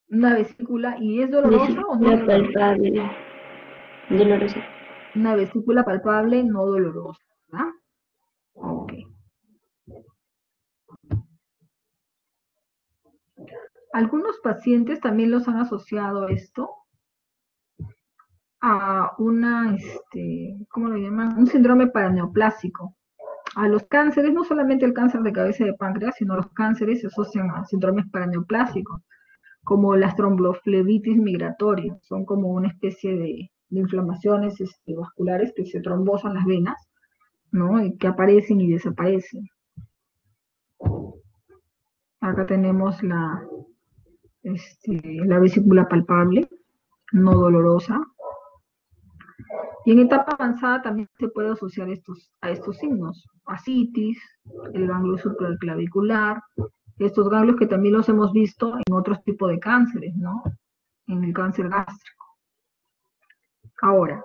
Una vesícula, ¿y es dolorosa o no? Palpable. Dolorosa. Una vesícula palpable, no dolorosa, ¿verdad? Ok. Algunos pacientes también los han asociado esto a ¿cómo lo llaman? Un síndrome paraneoplásico. A los cánceres, no solamente el cáncer de cabeza de páncreas, sino los cánceres se asocian a síndromes paraneoplásicos, como las tromboflebitis migratorias, son como una especie de inflamaciones vasculares que se trombosan las venas, ¿no? Y que aparecen y desaparecen. Acá tenemos la vesícula palpable, no dolorosa. Y en etapa avanzada también se puede asociar a estos signos, ascitis, el ganglio supraclavicular, estos ganglios que también los hemos visto en otros tipos de cánceres, ¿no? En el cáncer gástrico. Ahora,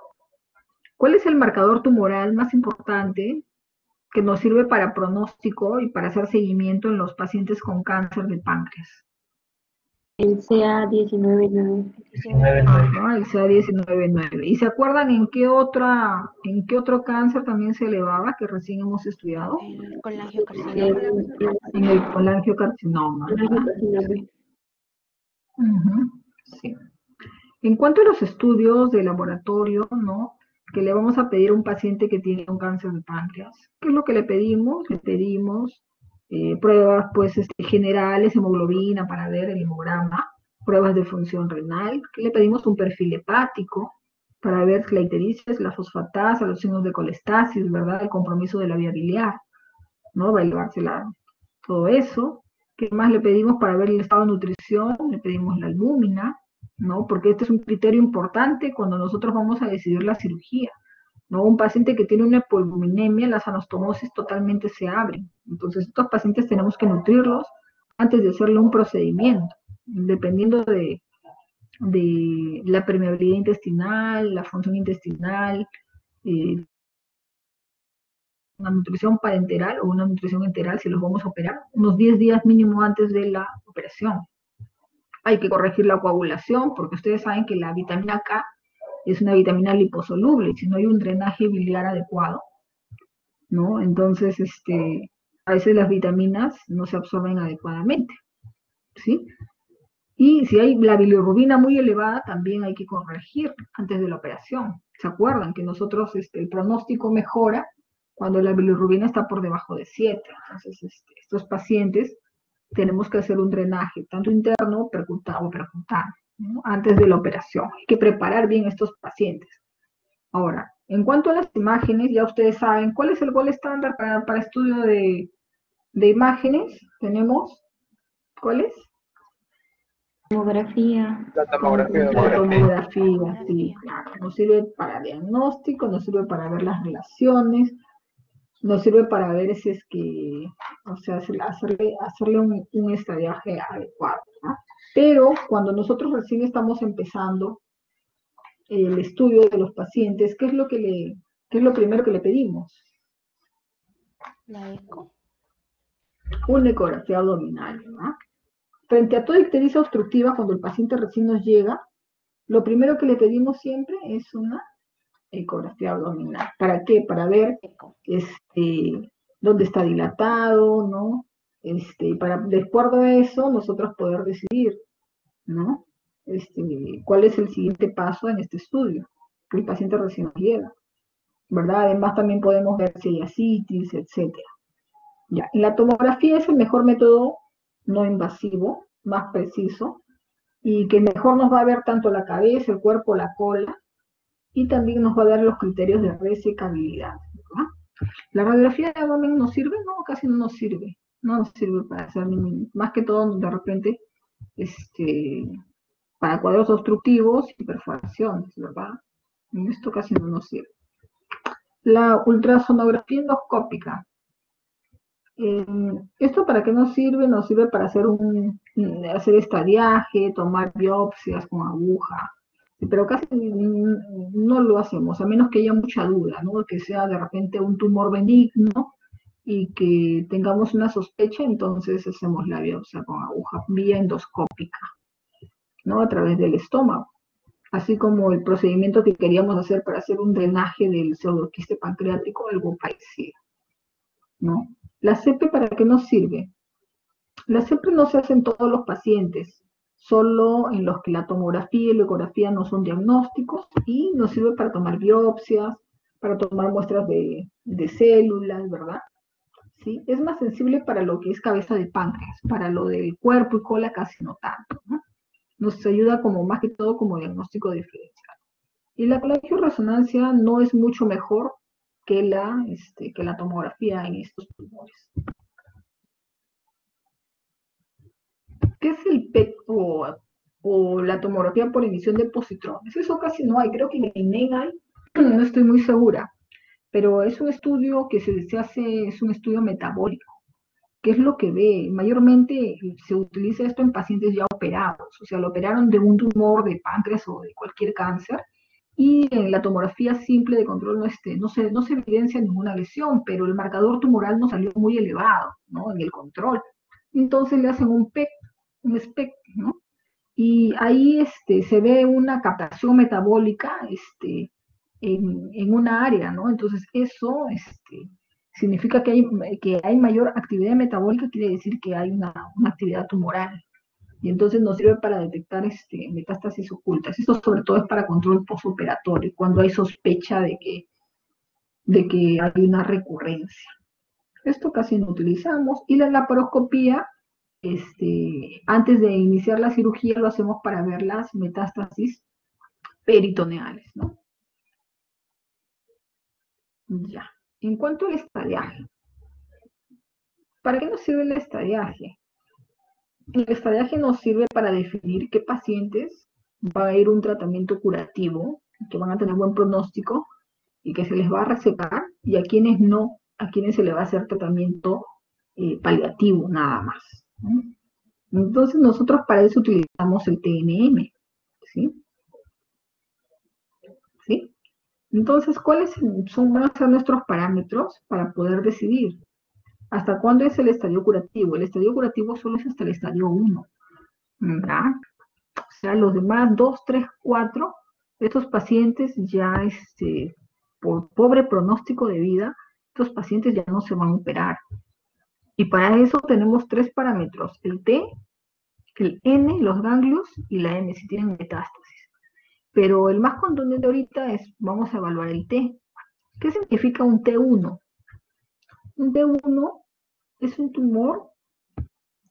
¿cuál es el marcador tumoral más importante que nos sirve para pronóstico y para hacer seguimiento en los pacientes con cáncer de páncreas? El CA19-9. Ajá, el CA19-9. ¿Y se acuerdan en qué otro cáncer también se elevaba que recién hemos estudiado? El colangiocarcinoma. En el colangiocarcinoma. Sí. En cuanto a los estudios de laboratorio, ¿no? Que le vamos a pedir a un paciente que tiene un cáncer de páncreas. ¿Qué es lo que le pedimos? Le pedimos pruebas pues generales, hemoglobina para ver el hemograma, pruebas de función renal, que le pedimos un perfil hepático para ver la ictericia, la fosfatasa, los signos de colestasis, ¿verdad? El compromiso de la vía biliar, ¿no? Va a elevarse todo eso. ¿Qué más le pedimos para ver el estado de nutrición? Le pedimos la albúmina, ¿no? Porque este es un criterio importante cuando nosotros vamos a decidir la cirugía. ¿no? Un paciente que tiene una hipoalbuminemia, las anastomosis totalmente se abren. Entonces, estos pacientes tenemos que nutrirlos antes de hacerle un procedimiento, dependiendo de la permeabilidad intestinal, la función intestinal, eh, una nutrición parenteral o una nutrición enteral si los vamos a operar, unos 10 días mínimo antes de la operación. Hay que corregir la coagulación porque ustedes saben que la vitamina K es una vitamina liposoluble, si no hay un drenaje biliar adecuado, ¿no? Entonces, a veces las vitaminas no se absorben adecuadamente, ¿sí? Y si hay la bilirrubina muy elevada, también hay que corregir antes de la operación. ¿Se acuerdan que nosotros, el pronóstico mejora cuando la bilirrubina está por debajo de 7? Entonces, estos pacientes tenemos que hacer un drenaje, tanto interno percutano o percutano, ¿no? Antes de la operación. Hay que preparar bien estos pacientes. Ahora, en cuanto a las imágenes, ya ustedes saben, ¿cuál es el gol estándar para estudio de imágenes? Tenemos, ¿cuál es? Tomografía. La tomografía, La doctora. tomografía, sí, claro. Nos sirve para diagnóstico, nos sirve para ver las relaciones, nos sirve para ver si es que, o sea, hacerle un estadiaje adecuado, ¿no? Pero cuando nosotros recién estamos empezando el estudio de los pacientes, ¿qué es lo primero que le pedimos? La eco. Una ecografía abdominal, ¿no? Frente a toda ictericia obstructiva, cuando el paciente recién nos llega, lo primero que le pedimos siempre es una ecografía abdominal. ¿Para qué? Para ver Eco. dónde está dilatado, ¿no? Para, de acuerdo a eso, nosotros poder decidir, ¿no? ¿Cuál es el siguiente paso en este estudio? Que el paciente recién nos llega, ¿verdad? Además, también podemos ver si hay ascitis, etcétera. Ya, la tomografía es el mejor método no invasivo, más preciso, y que mejor nos va a ver tanto la cabeza, el cuerpo, la cola, y también nos va a dar los criterios de resecabilidad, ¿verdad? ¿La radiografía de abdomen nos sirve? No, casi no nos sirve. No nos sirve para hacer más que todo de repente, para cuadros obstructivos y perforaciones, ¿verdad? En esto casi no nos sirve. La ultrasonografía endoscópica. ¿Esto para qué nos sirve? Nos sirve para hacer estadiaje, tomar biopsias con aguja, pero casi no lo hacemos, a menos que haya mucha duda, ¿no? Que sea de repente un tumor benigno y que tengamos una sospecha, entonces hacemos la biopsia con aguja vía endoscópica, ¿no? A través del estómago. Así como el procedimiento que queríamos hacer para hacer un drenaje del pseudoquiste pancreático, algo parecido, ¿no? ¿La CEPE para qué nos sirve? La CEPE no se hace en todos los pacientes, solo en los que la tomografía y la ecografía no son diagnósticos y nos sirve para tomar biopsias, para tomar muestras de células, ¿verdad? ¿Sí? Es más sensible para lo que es cabeza de páncreas, para lo del cuerpo y cola casi no tanto, ¿no? Nos ayuda como más que todo como diagnóstico diferencial. Y la colegio-resonancia no es mucho mejor que la tomografía en estos tumores. ¿Qué es el PET o la tomografía por emisión de positrones? Eso casi no hay, creo que en el INEN hay, no estoy muy segura, pero es un estudio que se hace, es un estudio metabólico. ¿Qué es lo que ve? Mayormente se utiliza esto en pacientes ya operados, o sea, lo operaron de un tumor de páncreas o de cualquier cáncer, y en la tomografía simple de control no se evidencia ninguna lesión, pero el marcador tumoral no salió muy elevado, ¿no? En el control. Entonces le hacen un PET, un SPECT, ¿no? Y ahí se ve una captación metabólica en una área, ¿no? Entonces eso significa que hay mayor actividad metabólica, quiere decir que hay una actividad tumoral. Y entonces nos sirve para detectar metástasis ocultas. Esto sobre todo es para control postoperatorio, cuando hay sospecha de que hay una recurrencia. Esto casi no utilizamos. Y la laparoscopía, antes de iniciar la cirugía, lo hacemos para ver las metástasis peritoneales, ¿no? Ya. En cuanto al estadiaje, ¿para qué nos sirve el estadiaje? El estadiaje nos sirve para definir qué pacientes van a ir a un tratamiento curativo, que van a tener buen pronóstico, y que se les va a resecar, y a quienes no, a quienes se les va a hacer tratamiento paliativo nada más, ¿no? Entonces nosotros para eso utilizamos el TNM, ¿sí? ¿Sí? Entonces, van a ser nuestros parámetros para poder decidir hasta cuándo es el estadio curativo? El estadio curativo solo es hasta el estadio 1, ¿verdad? O sea, los demás 2, 3, 4, estos pacientes ya, por pobre pronóstico de vida, estos pacientes ya no se van a operar. Y para eso tenemos 3 parámetros, el T, el N, los ganglios, y la M, si tienen metástasis. Pero el más contundente ahorita vamos a evaluar el T. ¿Qué significa un T1? Un T1 es un tumor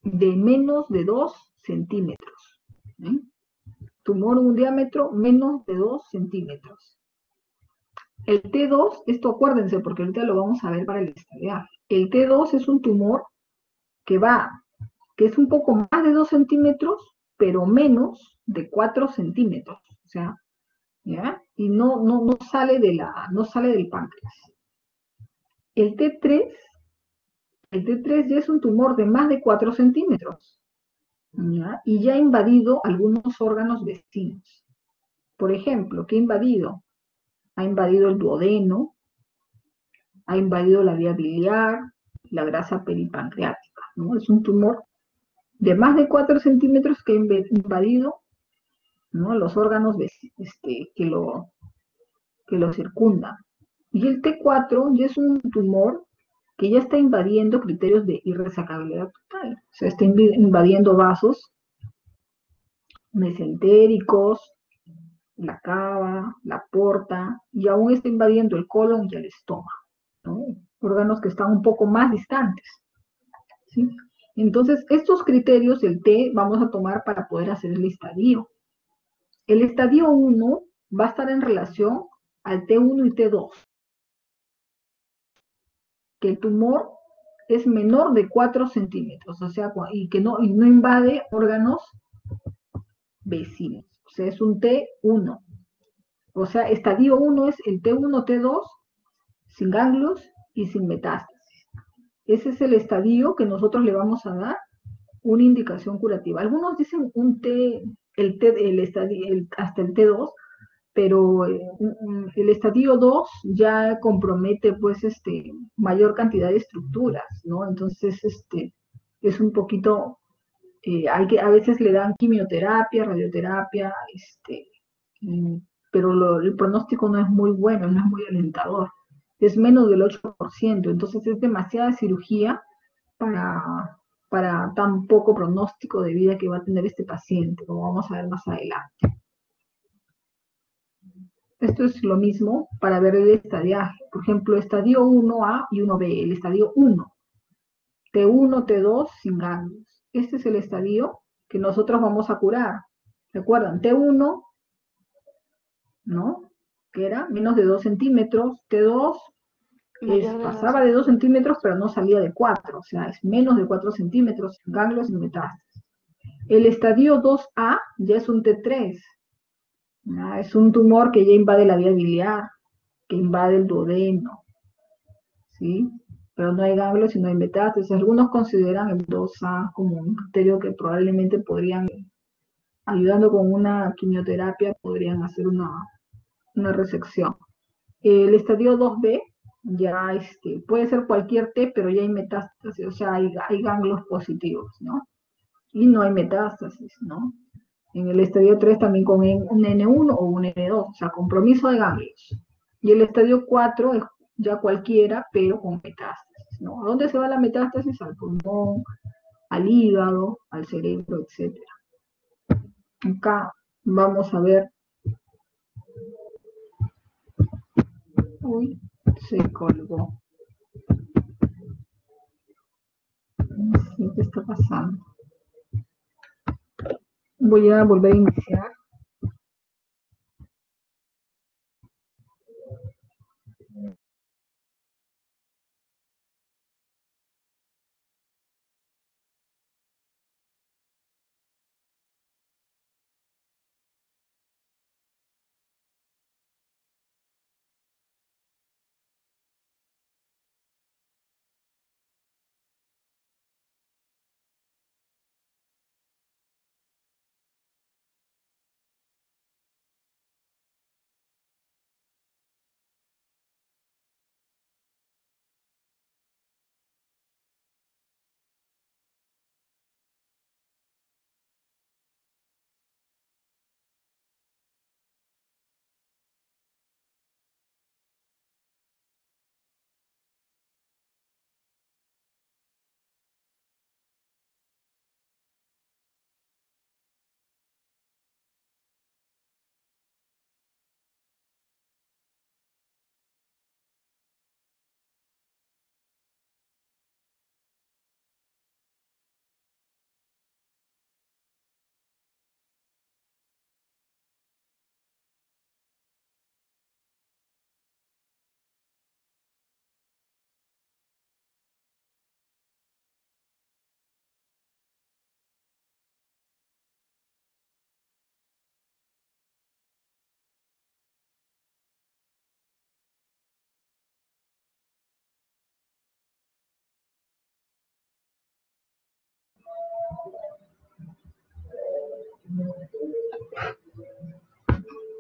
de menos de 2 centímetros. ¿Eh? Tumor un diámetro menos de 2 centímetros. El T2, esto acuérdense porque ahorita lo vamos a ver para el estadiaje. El T2 es un tumor que es un poco más de 2 centímetros, pero menos de 4 centímetros. O sea, ¿ya? Y no sale no sale del páncreas. El T3, el T3 ya es un tumor de más de 4 centímetros, ¿ya? Y ya ha invadido algunos órganos vecinos. Por ejemplo, ¿qué ha invadido? Ha invadido el duodeno, ha invadido la vía biliar, la grasa peripancreática, ¿no? Es un tumor de más de 4 centímetros que ha invadido, ¿no?, los órganos que lo circundan. Y el T4 ya es un tumor que ya está invadiendo criterios de irresacabilidad total. O sea, está invadiendo vasos mesentéricos, la cava, la porta, y aún está invadiendo el colon y el estómago, ¿no? Órganos que están un poco más distantes, ¿sí? Entonces, estos criterios, el T, vamos a tomar para poder hacer el estadio. El estadio 1 va a estar en relación al T1 y T2, que el tumor es menor de 4 centímetros, o sea, y que no invade órganos vecinos. O sea, es un T1. O sea, estadio 1 es el T1, T2, sin ganglios y sin metástasis. Ese es el estadio que nosotros le vamos a dar una indicación curativa. Algunos dicen un T, hasta el T2, pero el estadio 2 ya compromete pues mayor cantidad de estructuras, ¿no? Entonces es un poquito, a veces le dan quimioterapia, radioterapia, mm, pero el pronóstico no es muy bueno, no es muy alentador. Es menos del 8%, entonces es demasiada cirugía para, para tan poco pronóstico de vida que va a tener este paciente, como vamos a ver más adelante. Esto es lo mismo para ver el estadiaje. Por ejemplo, estadio 1A y 1B. El estadio 1, T1, T2 sin ganglios. Este es el estadio que nosotros vamos a curar. ¿Recuerdan? T1, ¿no?, que era menos de 2 centímetros. T2 pasaba de 2 centímetros, pero no salía de 4. O sea, es menos de 4 centímetros, sin ganglios y metástasis. El estadio 2A ya es un T3. Es un tumor que ya invade la vía biliar, que invade el duodeno, ¿sí? Pero no hay ganglios y no hay metástasis. Algunos consideran el 2A como un criterio que probablemente podrían, ayudando con una quimioterapia, podrían hacer una resección. El estadio 2B ya puede ser cualquier T, pero ya hay metástasis, o sea, hay ganglios positivos, ¿no? Y no hay metástasis, ¿no? En el estadio 3 también con un N1 o un N2, o sea, compromiso de ganglios. Y el estadio 4 es ya cualquiera, pero con metástasis, ¿no? ¿A dónde se va la metástasis? Al pulmón, al hígado, al cerebro, etc. Acá vamos a ver. Uy, se colgó. No sé qué está pasando. Voy a volver a iniciar.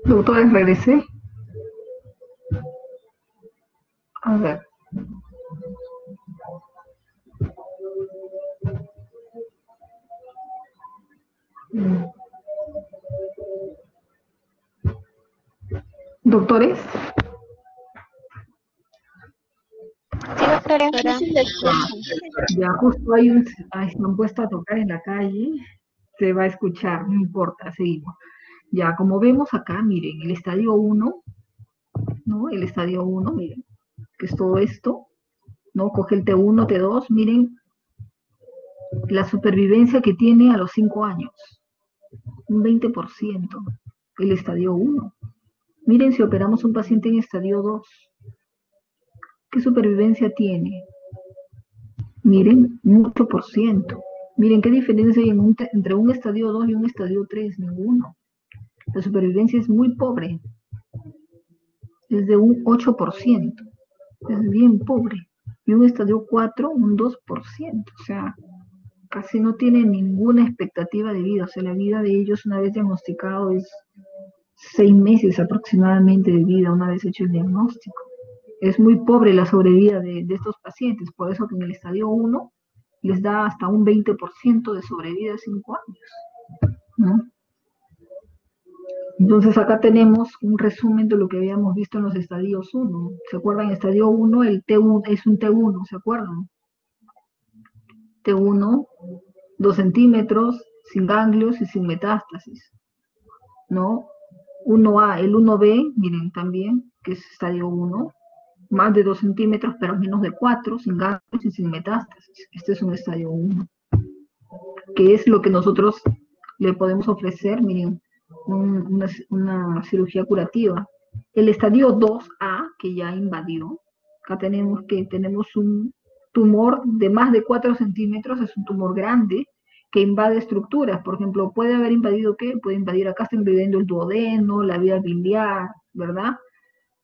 Doctores, regresé. A ver. Doctores, Sí, doctora. ya justo se han puesto a tocar en la calle, se va a escuchar, no importa, seguimos. Ya, como vemos acá, miren, el estadio 1, ¿no? El estadio 1, miren, que es todo esto, ¿no? Coge el T1, T2, miren la supervivencia que tiene a los 5 años, un 20%, el estadio 1. Miren si operamos un paciente en estadio 2, ¿qué supervivencia tiene? Miren, un 8%. Miren qué diferencia hay entre un estadio 2 y un estadio 3, ninguno. La supervivencia es muy pobre, es de un 8%, es bien pobre. Y un estadio 4, un 2%, o sea, casi no tiene ninguna expectativa de vida. O sea, la vida de ellos una vez diagnosticado es 6 meses aproximadamente de vida una vez hecho el diagnóstico. Es muy pobre la sobrevida de estos pacientes, por eso que en el estadio 1 les da hasta un 20% de sobrevida de 5 años, ¿no? Entonces acá tenemos un resumen de lo que habíamos visto en los estadios 1. ¿Se acuerdan? Estadio 1, el T1 es un T1, ¿se acuerdan? T1, 2 centímetros, sin ganglios y sin metástasis, ¿no? 1A, el 1B, miren también, que es estadio 1, más de 2 centímetros, pero menos de 4, sin ganglios y sin metástasis. Este es un estadio 1. ¿Qué es lo que nosotros le podemos ofrecer? Miren, una cirugía curativa. El estadio 2A, que ya invadió, acá tenemos un tumor de más de 4 centímetros, es un tumor grande, que invade estructuras. Por ejemplo, puede haber invadido, ¿qué? Puede invadir, acá está invadiendo el duodeno, la vía biliar, ¿verdad?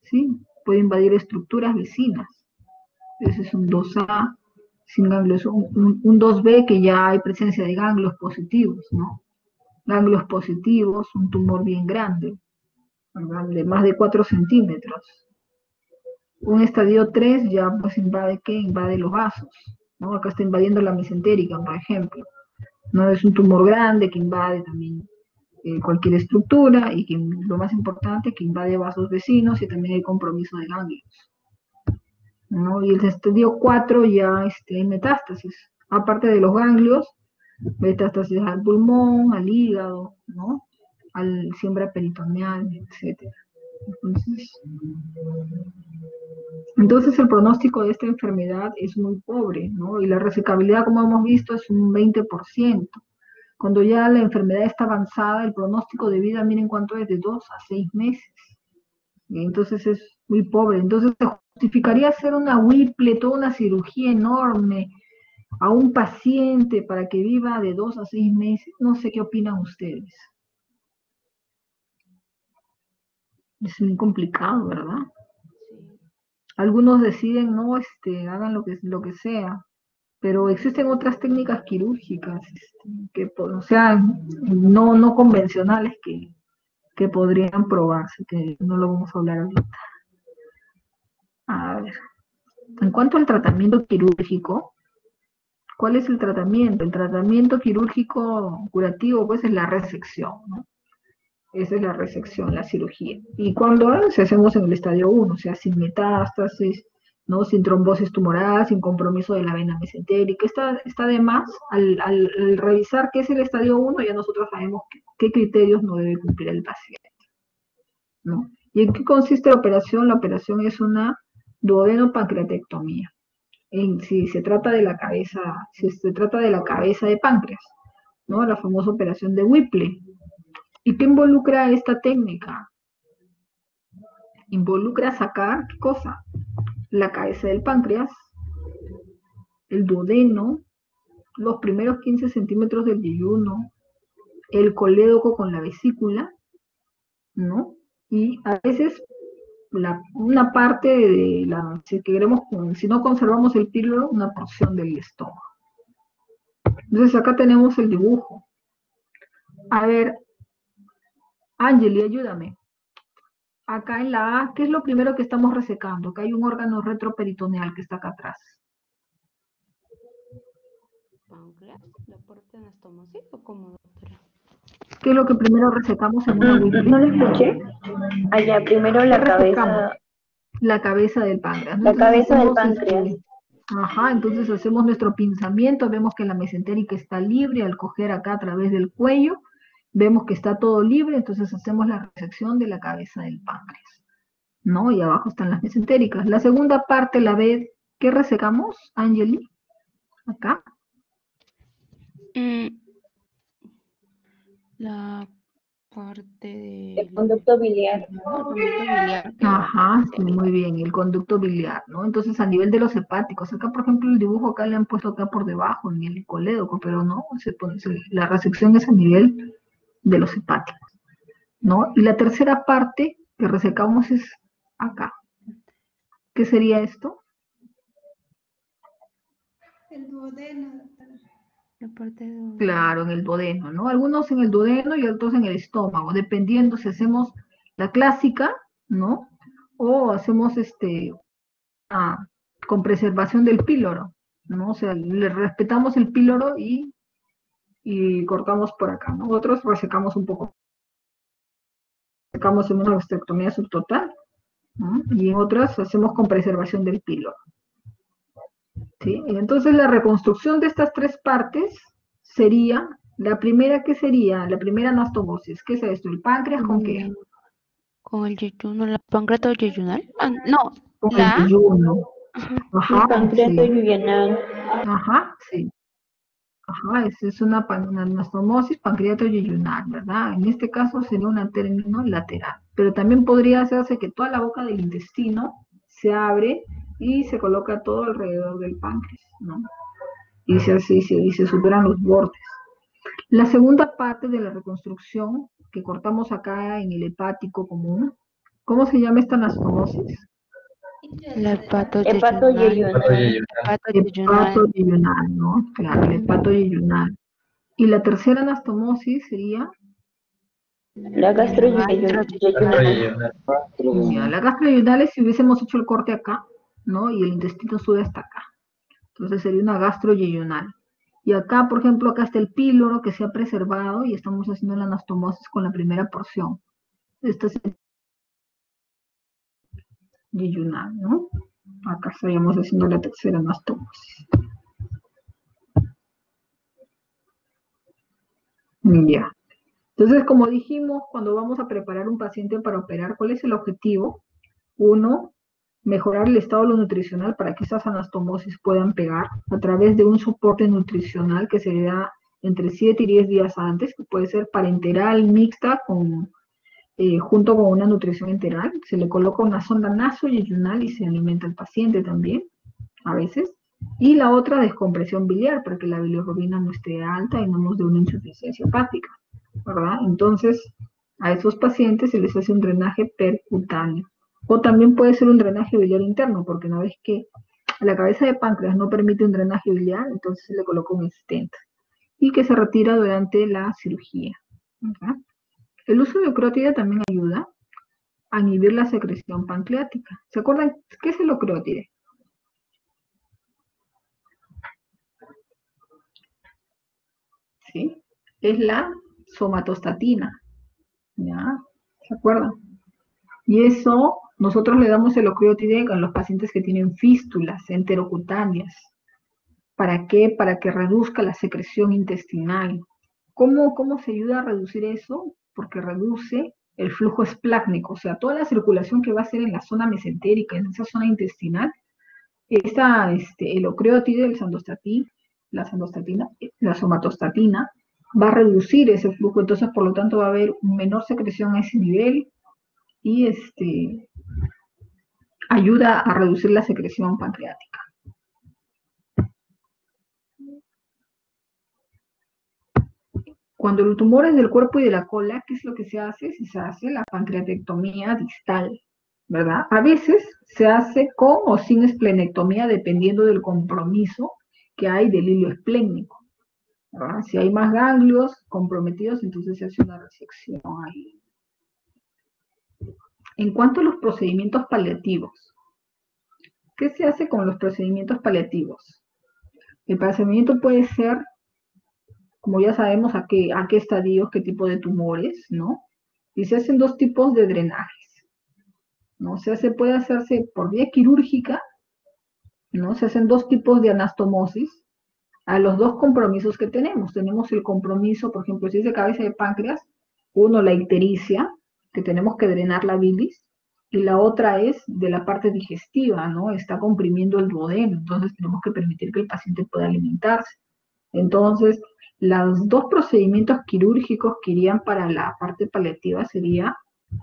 ¿Sí? Puede invadir estructuras vecinas. Ese es un 2A sin ganglios. Un 2B que ya hay presencia de ganglios positivos, ¿no? Ganglios positivos, un tumor bien grande, de más de 4 centímetros. Un estadio 3 ya pues invade, ¿qué? Invade los vasos, ¿no? Acá está invadiendo la mesentérica, por ejemplo. No es un tumor grande que invade también cualquier estructura y que lo más importante, que invade vasos vecinos y también hay compromiso de ganglios, ¿no? Y el estadio 4 ya hay metástasis, aparte de los ganglios, metástasis al pulmón, al hígado, ¿no? Al siembra peritoneal, etc. Entonces el pronóstico de esta enfermedad es muy pobre, ¿no? Y la resecabilidad, como hemos visto, es un 20%. Cuando ya la enfermedad está avanzada, el pronóstico de vida, miren cuánto es, de 2 a 6 meses. Y entonces es muy pobre. Entonces se justificaría hacer una Whipple, toda una cirugía enorme a un paciente para que viva de 2 a 6 meses. No sé qué opinan ustedes. Es muy complicado, ¿verdad? Sí. Algunos deciden, no, hagan lo que sea, pero existen otras técnicas quirúrgicas, o sea, no convencionales que podrían probarse, que no lo vamos a hablar ahorita. A ver, en cuanto al tratamiento quirúrgico, ¿cuál es el tratamiento? El tratamiento quirúrgico curativo, pues, es la resección, ¿no? Esa es la resección, la cirugía. Y cuando se hacemos en el estadio 1, o sea, sin metástasis, ¿no? Sin trombosis tumoral, sin compromiso de la vena mesentérica. Está de más, al revisar qué es el estadio 1, ya nosotros sabemos qué criterios no debe cumplir el paciente, ¿no? ¿Y en qué consiste la operación? La operación es una duodenopancreatectomía. Si se trata de la cabeza de páncreas, ¿no? La famosa operación de Whipple. ¿Y qué involucra esta técnica? Involucra sacar, ¿qué cosa? La cabeza del páncreas, el duodeno, los primeros 15 centímetros del yeyuno, el colédoco con la vesícula, ¿no? Y a veces una parte de si no conservamos el píloro, una porción del estómago. Entonces acá tenemos el dibujo. A ver, Angeli, ayúdame. Acá en la A, ¿qué es lo primero que estamos resecando? Acá hay un órgano retroperitoneal que está acá atrás. ¿Páncreas? ¿La parte anastomosis o cómo, doctora? ¿Qué es lo que primero resecamos en una Weekly? No lo escuché. Allá, primero la cabeza. La cabeza del páncreas, ¿no? La Entonces cabeza del hacemos, páncreas. entonces hacemos nuestro pinzamiento, vemos que la mesentérica está libre, al coger acá a través del cuello, vemos que está todo libre, entonces hacemos la resección de la cabeza del páncreas, ¿no? Y abajo están las mesentéricas. La segunda parte, la B, ¿qué resecamos, Angeli? Acá. La parte El del conducto biliar. conducto biliar que va Ajá, hacia sí, arriba. muy bien, el conducto biliar, ¿no? Entonces, a nivel de los hepáticos, acá, por ejemplo, el dibujo acá le han puesto acá por debajo, en el colédoco, pero no, la resección es a nivel de los hepáticos, ¿no? Y la tercera parte que resecamos es acá. ¿Qué sería esto? El duodeno, doctora. La parte de... Claro, en el duodeno, ¿no? Algunos en el duodeno y otros en el estómago, dependiendo si hacemos la clásica, ¿no? O hacemos con preservación del píloro, ¿no? O sea, le respetamos el píloro y cortamos por acá, ¿no? Otros resecamos un poco, resecamos en una gastrectomía subtotal, ¿no? Y en otras hacemos con preservación del píloro, ¿sí? Y entonces la reconstrucción de estas tres partes sería, la primera, ¿qué sería? La primera anastomosis, ¿qué es esto? ¿El páncreas con qué? Con el yeyuno, la pancreato yeyunal. No, Con el la... yeyuno. Ajá. Ajá, Pancreato sí. yuyinal. Ajá, sí. Ajá, es una anastomosis pancreato-yeyunal, ¿verdad? En este caso sería un término lateral. Pero también podría hacerse que toda la boca del intestino se abre y se coloca todo alrededor del páncreas, ¿no? Y se superan los bordes. La segunda parte de la reconstrucción que cortamos acá en el hepático común, ¿cómo se llama esta anastomosis? La hepato Hepato yeyunal. yeyunal. Hepato yeyunal. Hepato-yeyunal, ¿no? Claro, el hepato-yeyunal. Y la tercera anastomosis sería, La gastroyeyunal. ya, la gastroyunal es si hubiésemos hecho el corte acá, ¿no? Y el intestino sube hasta acá. Entonces sería una gastroyeyunal. Y acá, por ejemplo, acá está el píloro que se ha preservado y estamos haciendo la anastomosis con la primera porción. Esta es yeyunal, ¿no? Acá estaríamos haciendo la tercera anastomosis. Ya. Entonces, como dijimos, cuando vamos a preparar un paciente para operar, ¿cuál es el objetivo? Uno, mejorar el estado nutricional para que esas anastomosis puedan pegar a través de un soporte nutricional que se le da entre 7 y 10 días antes, que puede ser parenteral, mixta, junto con una nutrición enteral. Se le coloca una sonda nasoyeyunal y se alimenta al paciente también, a veces. Y la otra, descompresión biliar, para que la bilirrubina no esté alta y no nos dé una insuficiencia hepática, ¿verdad? Entonces, a esos pacientes se les hace un drenaje percutáneo. O también puede ser un drenaje biliar interno, porque una vez que la cabeza de páncreas no permite un drenaje biliar, entonces se le coloca un stent y que se retira durante la cirugía, ¿verdad? El uso de ocrótide también ayuda a inhibir la secreción pancreática. ¿Se acuerdan qué es el ocrótide? ¿Sí? Es la somatostatina, ¿ya? ¿Se acuerdan? Y eso, nosotros le damos el ocrótide a los pacientes que tienen fístulas enterocutáneas. ¿Para qué? Para que reduzca la secreción intestinal. ¿Cómo se ayuda a reducir eso? Porque reduce el flujo esplácnico, o sea, toda la circulación que va a ser en la zona mesentérica, en esa zona intestinal, el ocrótide, la somatostatina, va a reducir ese flujo, entonces por lo tanto va a haber menor secreción a ese nivel y ayuda a reducir la secreción pancreática. Cuando el tumor es del cuerpo y de la cola, ¿qué es lo que se hace? Se hace la pancreatectomía distal, ¿verdad? A veces se hace con o sin esplenectomía, dependiendo del compromiso que hay del hilo esplénico, ¿verdad? Si hay más ganglios comprometidos, entonces se hace una resección ahí. En cuanto a los procedimientos paliativos, ¿qué se hace con los procedimientos paliativos? El procedimiento puede ser, como ya sabemos, a qué estadios, qué tipo de tumores, ¿no? Y se hacen dos tipos de drenajes, ¿no? Puede hacerse por vía quirúrgica, ¿no? Se hacen dos tipos de anastomosis a los dos compromisos que tenemos. Tenemos el compromiso, por ejemplo, si es de cabeza de páncreas, uno, la ictericia, que tenemos que drenar la bilis, y la otra es de la parte digestiva, ¿no? Está comprimiendo el duodeno, entonces tenemos que permitir que el paciente pueda alimentarse. Entonces, los dos procedimientos quirúrgicos que irían para la parte paliativa sería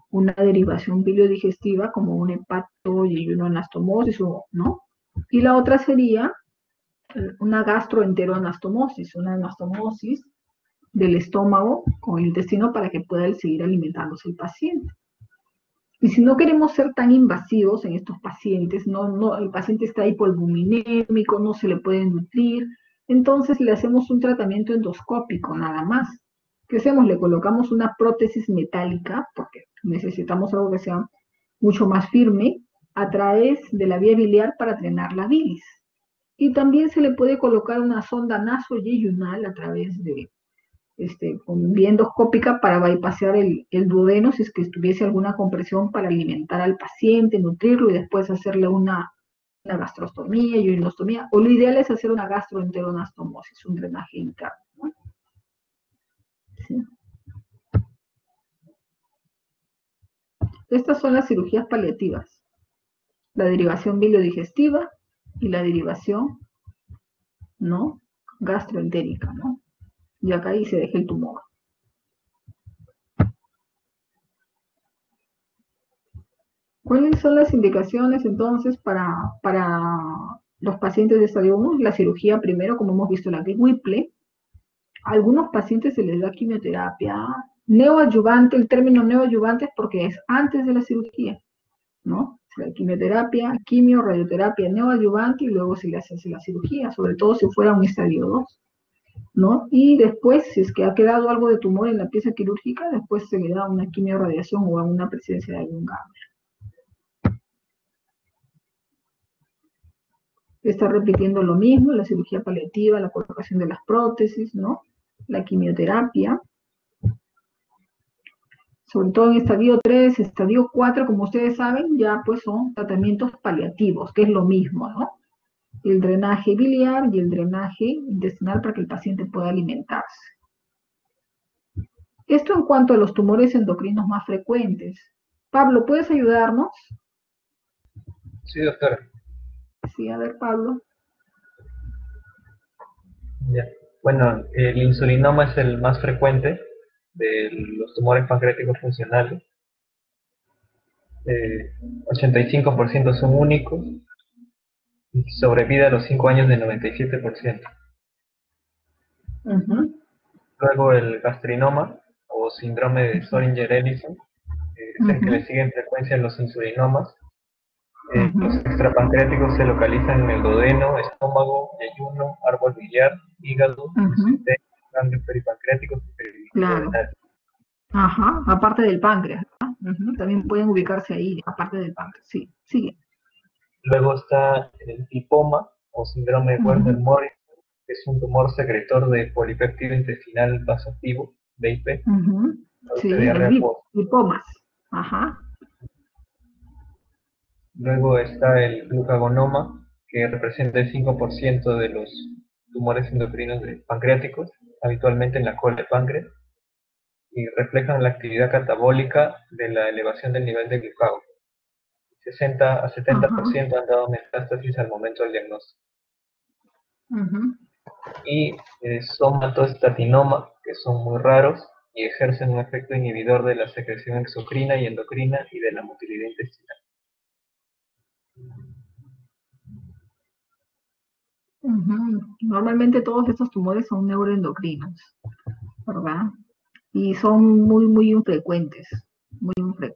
una derivación biliodigestiva como un hepato y una anastomosis, ¿no? Y la otra sería una gastroenteroanastomosis, una anastomosis del estómago con el intestino para que pueda seguir alimentándose el paciente. Y si no queremos ser tan invasivos en estos pacientes, el paciente está hipoalbuminémico, no se le puede nutrir, entonces le hacemos un tratamiento endoscópico nada más. ¿Qué hacemos? Le colocamos una prótesis metálica, porque necesitamos algo que sea mucho más firme, a través de la vía biliar para drenar la bilis. Y también se le puede colocar una sonda nasoyeyunal a través de, con vía endoscópica para bypassear el duodeno si es que tuviese alguna compresión para alimentar al paciente, nutrirlo y después hacerle una gastrostomía y endostomía. O lo ideal es hacer una gastroenteroanastomosis, un drenaje interno, ¿no? ¿Sí? Estas son las cirugías paliativas. La derivación biliodigestiva y la derivación, ¿no?, gastroentérica, ¿no? Y acá ahí se deja el tumor. ¿Cuáles son las indicaciones entonces para los pacientes de estadio 1? La cirugía primero, como hemos visto, la de Whipple. A algunos pacientes se les da quimioterapia neoadyuvante. El término neoadyuvante es porque es antes de la cirugía, ¿no? La quimioterapia, quimio, radioterapia neoadyuvante y luego se le hace la cirugía, sobre todo si fuera un estadio 2, ¿no? Y después, si es que ha quedado algo de tumor en la pieza quirúrgica, después se le da una quimiorradiación o una presencia de algún ganglio. Está repitiendo lo mismo, la cirugía paliativa, la colocación de las prótesis, ¿no? La quimioterapia. Sobre todo en estadio 3, estadio 4, como ustedes saben, ya pues son tratamientos paliativos, que es lo mismo, ¿no? El drenaje biliar y el drenaje intestinal para que el paciente pueda alimentarse. Esto en cuanto a los tumores endocrinos más frecuentes. Pablo, ¿puedes ayudarnos? Sí, doctora. Sí, a ver, Pablo. Ya. Bueno, el insulinoma es el más frecuente de los tumores pancreáticos funcionales. 85% son únicos y sobrevida a los 5 años del 97%. Luego el gastrinoma o síndrome de Soeringer-Ellison, es el que le sigue en frecuencia en los insulinomas. Los extrapancreáticos se localizan en el duodeno, estómago, yeyuno, árbol biliar, hígado, ganglios peripancreáticos y periduodenales. Claro. Ajá, aparte del páncreas, ¿no? También pueden ubicarse ahí, aparte del páncreas. Sí, sigue. Luego está el lipoma o síndrome de Werner-Morrison, que es un tumor secretor de polipéptido intestinal vasoactivo, BIP. Sí, lipomas. Ajá. Luego está el glucagonoma, que representa el 5% de los tumores endocrinos pancreáticos, habitualmente en la cola de páncreas, y reflejan la actividad catabólica de la elevación del nivel de glucagón. 60 a 70% han dado metástasis al momento del diagnóstico. Y somatostatinoma, que son muy raros y ejercen un efecto inhibidor de la secreción exocrina y endocrina y de la motilidad intestinal. Normalmente todos estos tumores son neuroendocrinos, ¿verdad? Y son muy, muy infrecuentes, muy infrecuentes.